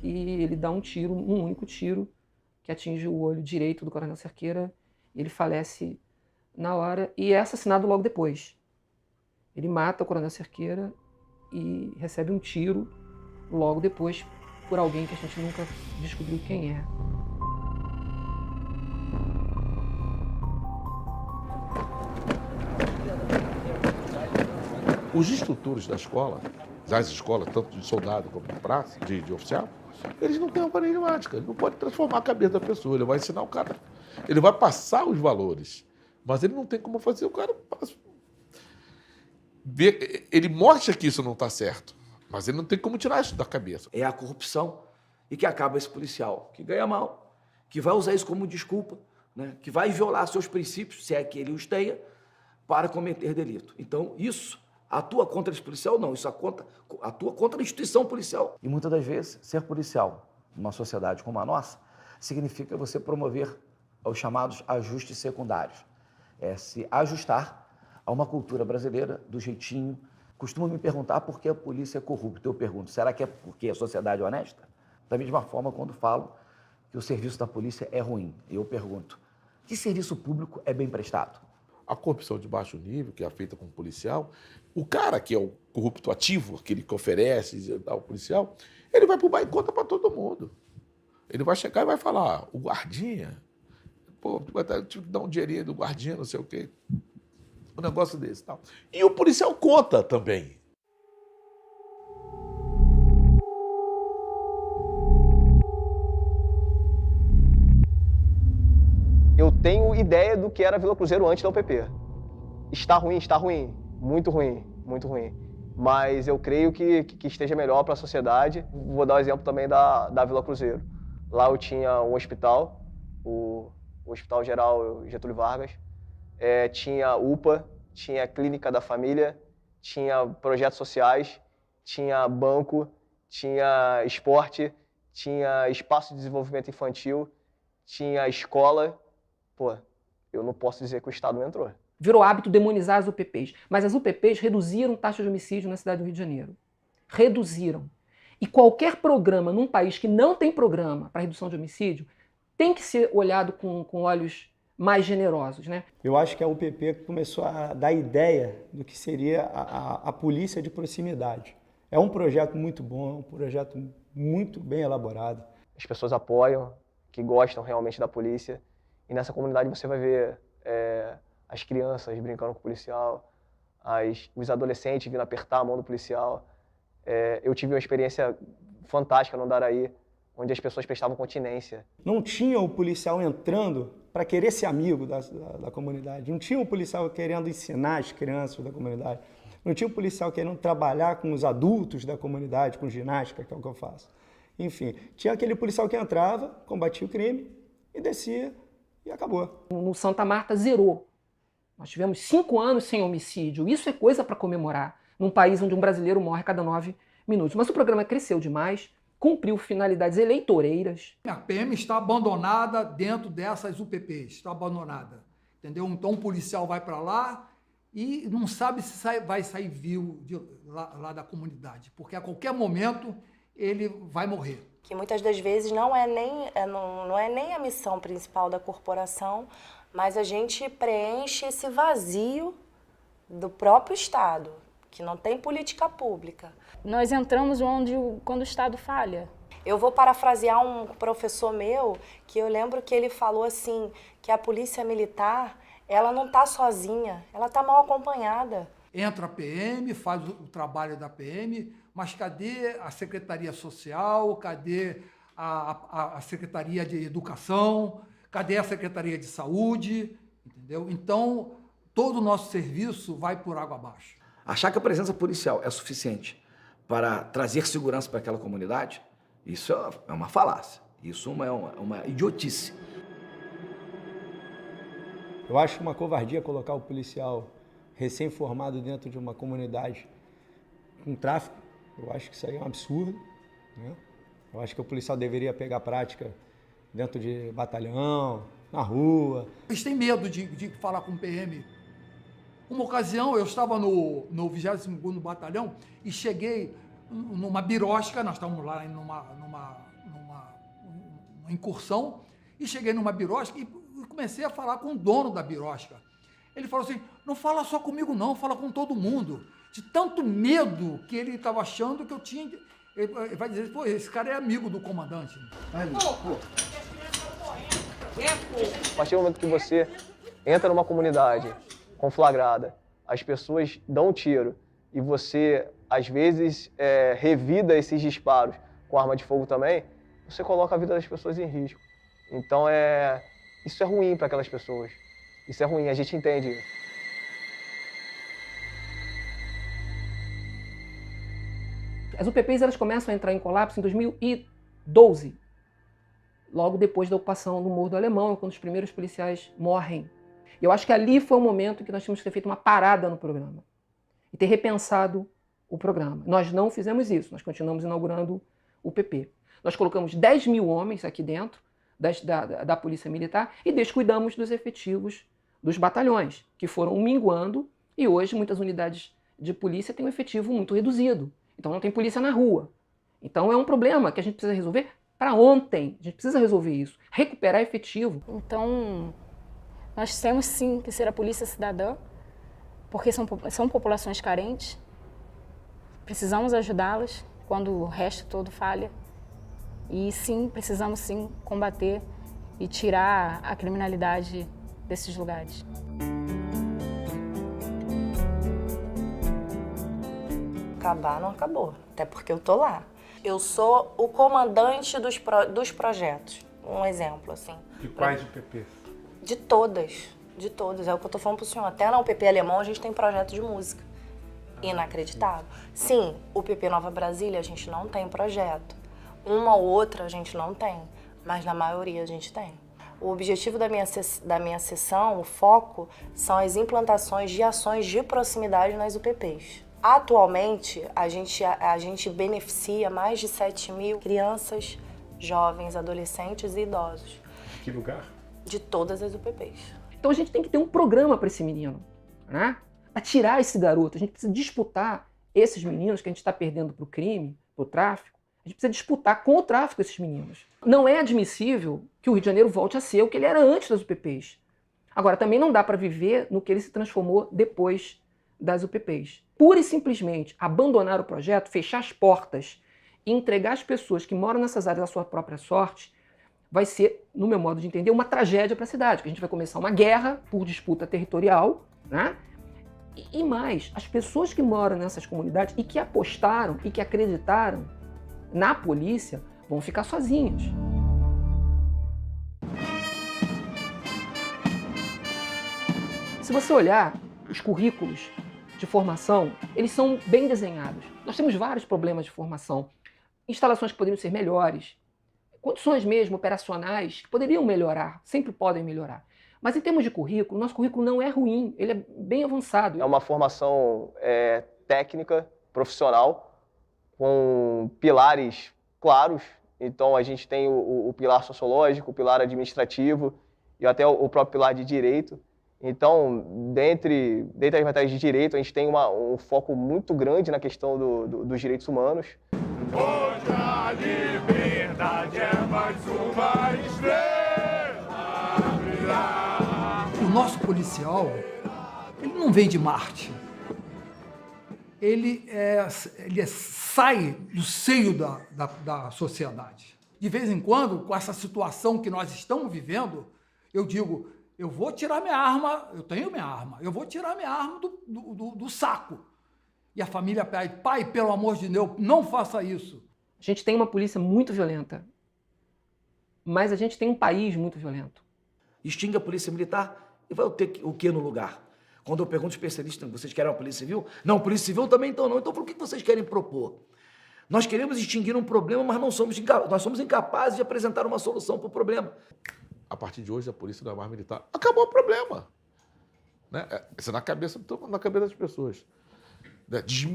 e ele dá um tiro, um único tiro, que atinge o olho direito do Coronel Cerqueira. Ele falece na hora e é assassinado logo depois. Ele mata o Coronel Cerqueira e recebe um tiro logo depois por alguém que a gente nunca descobriu quem é. Os instrutores da escola, das escolas, tanto de soldado como de praça, de oficial, eles não têm uma paradigmática, ele não pode transformar a cabeça da pessoa, ele vai ensinar o cara, ele vai passar os valores, mas ele não tem como fazer o cara ver, ele mostra que isso não está certo, mas ele não tem como tirar isso da cabeça. É a corrupção e que acaba esse policial, que ganha mal, que vai usar isso como desculpa, né? Que vai violar seus princípios, se é que ele os tenha, para cometer delito. Então, isso atua contra esse policial? Não, isso atua contra a instituição policial. E muitas das vezes, ser policial numa sociedade como a nossa significa você promover os chamados ajustes secundários. É se ajustar a uma cultura brasileira do jeitinho. Costumam me perguntar por que a polícia é corrupta. Eu pergunto, será que é porque a sociedade é honesta? Da mesma forma, quando falo que o serviço da polícia é ruim, eu pergunto, que serviço público é bem prestado? A corrupção de baixo nível, que é feita com o policial, o cara que é o corrupto ativo, aquele que oferece ao policial, ele vai pro bar e conta para todo mundo. Ele vai chegar e vai falar, o guardinha, pô, tu vai dar um dinheirinho do guardinha, não sei o quê. Um negócio desse e tal. E o policial conta também. Eu tenho ideia do que era a Vila Cruzeiro antes da UPP. Está ruim, muito ruim, muito ruim. Mas eu creio que esteja melhor para a sociedade. Vou dar o exemplo também da Vila Cruzeiro. Lá eu tinha um hospital, o Hospital Geral Getúlio Vargas, tinha UPA, tinha Clínica da Família, tinha projetos sociais, tinha banco, tinha esporte, tinha espaço de desenvolvimento infantil, tinha escola. Pô, eu não posso dizer que o Estado não entrou. Virou hábito demonizar as UPPs, mas as UPPs reduziram taxa de homicídio na cidade do Rio de Janeiro. Reduziram. E qualquer programa num país que não tem programa para redução de homicídio tem que ser olhado com olhos mais generosos, né? Eu acho que a UPP começou a dar ideia do que seria a polícia de proximidade. É um projeto muito bom, um projeto muito bem elaborado. As pessoas apoiam, que gostam realmente da polícia. E nessa comunidade você vai ver as crianças brincando com o policial, os adolescentes vindo apertar a mão do policial. Eu tive uma experiência fantástica no Andaraí, onde as pessoas prestavam continência. Não tinha o policial entrando para querer ser amigo da comunidade. Não tinha o policial querendo ensinar as crianças da comunidade. Não tinha o policial querendo trabalhar com os adultos da comunidade, com ginástica, que é o que eu faço. Enfim, tinha aquele policial que entrava, combatia o crime e descia e acabou. No Santa Marta zerou. Nós tivemos 5 anos sem homicídio. Isso é coisa para comemorar, num país onde um brasileiro morre a cada 9 minutos. Mas o programa cresceu demais, cumpriu finalidades eleitoreiras. A PM está abandonada dentro dessas UPPs, está abandonada. Entendeu? Então o policial vai para lá e não sabe se vai sair vivo lá da comunidade, porque a qualquer momento ele vai morrer. Que muitas das vezes não é nem a missão principal da corporação, mas a gente preenche esse vazio do próprio Estado, que não tem política pública. Nós entramos quando o Estado falha. Eu vou parafrasear um professor meu, que eu lembro que ele falou assim, que a polícia militar ela não está sozinha, ela está mal acompanhada. Entra a PM, faz o trabalho da PM, mas cadê a Secretaria Social, cadê a Secretaria de Educação, cadê a Secretaria de Saúde, entendeu? Então, todo o nosso serviço vai por água abaixo. Achar que a presença policial é suficiente para trazer segurança para aquela comunidade, isso é uma falácia, isso é uma idiotice. Eu acho uma covardia colocar o policial recém-formado dentro de uma comunidade com tráfico. Eu acho que isso aí é um absurdo, né? Eu acho que o policial deveria pegar prática dentro de batalhão, na rua. Eles têm medo de falar com o PM. Uma ocasião, eu estava no 22º Batalhão e cheguei numa birosca, nós estávamos lá numa incursão, e cheguei numa birosca e comecei a falar com o dono da birosca. Ele falou assim, não fala só comigo não, fala com todo mundo. De tanto medo que ele estava achando que eu tinha... Ele vai dizer, pô, esse cara é amigo do comandante. A partir do momento que você entra numa comunidade conflagrada, as pessoas dão um tiro e você, às vezes, revida esses disparos com arma de fogo também, você coloca a vida das pessoas em risco. Então, isso é ruim para aquelas pessoas. Isso é ruim, a gente entende isso. As UPPs elas começam a entrar em colapso em 2012, logo depois da ocupação do Morro do Alemão, quando os primeiros policiais morrem. E eu acho que ali foi o momento que nós tínhamos que ter feito uma parada no programa e ter repensado o programa. Nós não fizemos isso, nós continuamos inaugurando o UPP. Nós colocamos 10 mil homens aqui dentro da Polícia Militar e descuidamos dos efetivos dos batalhões, que foram minguando, e hoje muitas unidades de polícia têm um efetivo muito reduzido. Então não tem polícia na rua. Então é um problema que a gente precisa resolver para ontem. A gente precisa resolver isso, recuperar efetivo. Então, nós temos sim que ser a polícia cidadã, porque são populações carentes. Precisamos ajudá-las quando o resto todo falha. E sim, precisamos sim combater e tirar a criminalidade desses lugares. Acabar não acabou, até porque eu tô lá. Eu sou o comandante dos projetos, um exemplo, assim. De quais UPPs? De todas, é o que eu tô falando pro senhor. Até na UPP Alemão a gente tem projeto de música. Inacreditável. Sim, o UPP Nova Brasília a gente não tem projeto. Uma ou outra a gente não tem, mas na maioria a gente tem. O objetivo da minha sessão, o foco, são as implantações de ações de proximidade nas UPPs. Atualmente, a gente beneficia mais de 7 mil crianças, jovens, adolescentes e idosos. De que lugar? De todas as UPPs. Então a gente tem que ter um programa para esse menino, né? Para tirar esse garoto. A gente precisa disputar esses meninos que a gente está perdendo para o crime, para o tráfico. A gente precisa disputar com o tráfico esses meninos. Não é admissível que o Rio de Janeiro volte a ser o que ele era antes das UPPs. Agora, também não dá para viver no que ele se transformou depois das UPPs. Pura e simplesmente abandonar o projeto, fechar as portas e entregar as pessoas que moram nessas áreas à sua própria sorte, vai ser, no meu modo de entender, uma tragédia para a cidade. Que a gente vai começar uma guerra por disputa territorial, né? E mais, as pessoas que moram nessas comunidades e que apostaram e que acreditaram na polícia vão ficar sozinhas. Se você olhar os currículos de formação, eles são bem desenhados. Nós temos vários problemas de formação. Instalações que poderiam ser melhores, condições mesmo operacionais que poderiam melhorar, sempre podem melhorar. Mas em termos de currículo, nosso currículo não é ruim, ele é bem avançado. É uma formação técnica, profissional, com pilares claros. Então a gente tem o pilar sociológico, o pilar administrativo e até o próprio pilar de direito. Então, dentre as matérias de direito, a gente tem um foco muito grande na questão dos direitos humanos. Hoje a liberdade é mais uma estrela a brilhar. O nosso policial, ele não vem de Marte. Ele sai do seio da sociedade. De vez em quando, com essa situação que nós estamos vivendo, eu digo, eu vou tirar minha arma, eu tenho minha arma, eu vou tirar minha arma do saco. E a família pede, pai, pelo amor de Deus, não faça isso. A gente tem uma polícia muito violenta, mas a gente tem um país muito violento. Extingue a polícia militar e vai ter o que no lugar? Quando eu pergunto aos especialistas, vocês querem uma polícia civil? Não, polícia civil também então não. Então por que vocês querem propor? Nós queremos extinguir um problema, mas nós somos incapazes de apresentar uma solução para o problema. A partir de hoje, a polícia não é mais militar. Acabou o problema. Né? Isso é na cabeça das pessoas.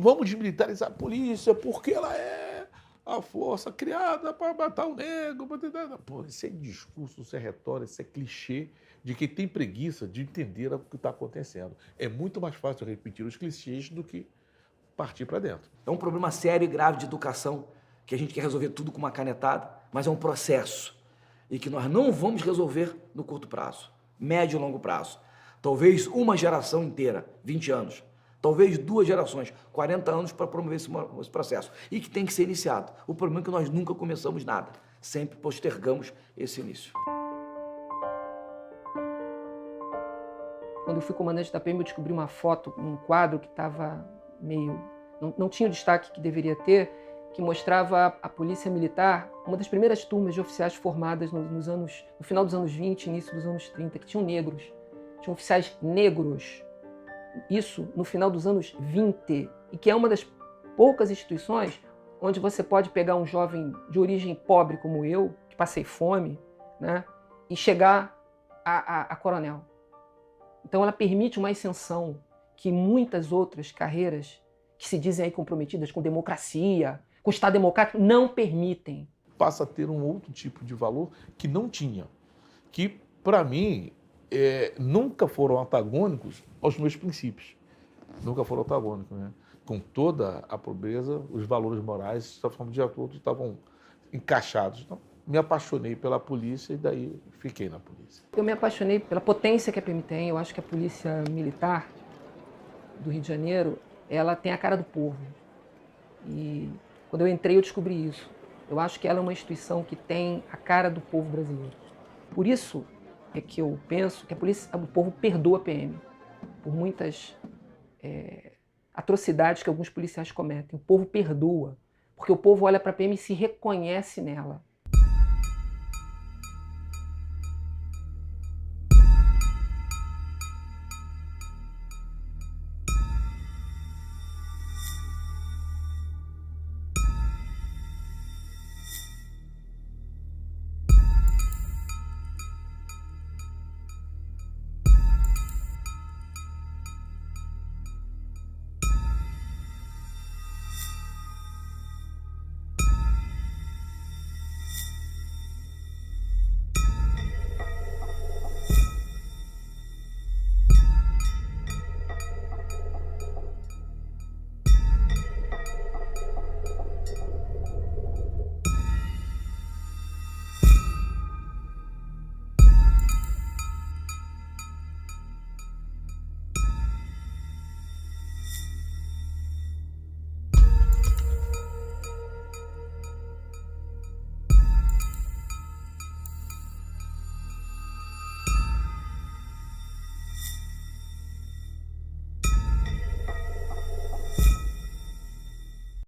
Vamos desmilitarizar a polícia porque ela é a força criada para matar o negro. Pô, isso é discurso, isso é retórica, isso é clichê de quem tem preguiça de entender o que está acontecendo. É muito mais fácil repetir os clichês do que partir para dentro. É um problema sério e grave de educação, que a gente quer resolver tudo com uma canetada, mas é um processo e que nós não vamos resolver no curto prazo, médio e longo prazo. Talvez uma geração inteira, 20 anos, talvez 2 gerações, 40 anos para promover esse processo e que tem que ser iniciado. O problema é que nós nunca começamos nada, sempre postergamos esse início. Quando eu fui comandante da PM, eu descobri uma foto, um quadro que estava meio... Não tinha o destaque que deveria ter, que mostrava a polícia militar, uma das primeiras turmas de oficiais formadas no final dos anos 20, início dos anos 30, que tinham negros. Tinham oficiais negros. Isso no final dos anos 20. E que é uma das poucas instituições onde você pode pegar um jovem de origem pobre como eu, que passei fome, né, e chegar a coronel. Então ela permite uma ascensão que muitas outras carreiras que se dizem aí comprometidas com democracia, com o Estado democrático, não permitem. Passa a ter um outro tipo de valor que não tinha. Que, para mim, nunca foram antagônicos aos meus princípios. Nunca foram antagônicos, né? Com toda a pobreza, os valores morais, de acordo, estavam encaixados. Então, me apaixonei pela polícia e daí fiquei na polícia. Eu me apaixonei pela potência que a PM tem. Eu acho que a polícia militar do Rio de Janeiro, ela tem a cara do povo. E quando eu entrei, eu descobri isso. Eu acho que ela é uma instituição que tem a cara do povo brasileiro. Por isso é que eu penso que o povo perdoa a PM por muitas atrocidades que alguns policiais cometem. O povo perdoa, porque o povo olha para a PM e se reconhece nela.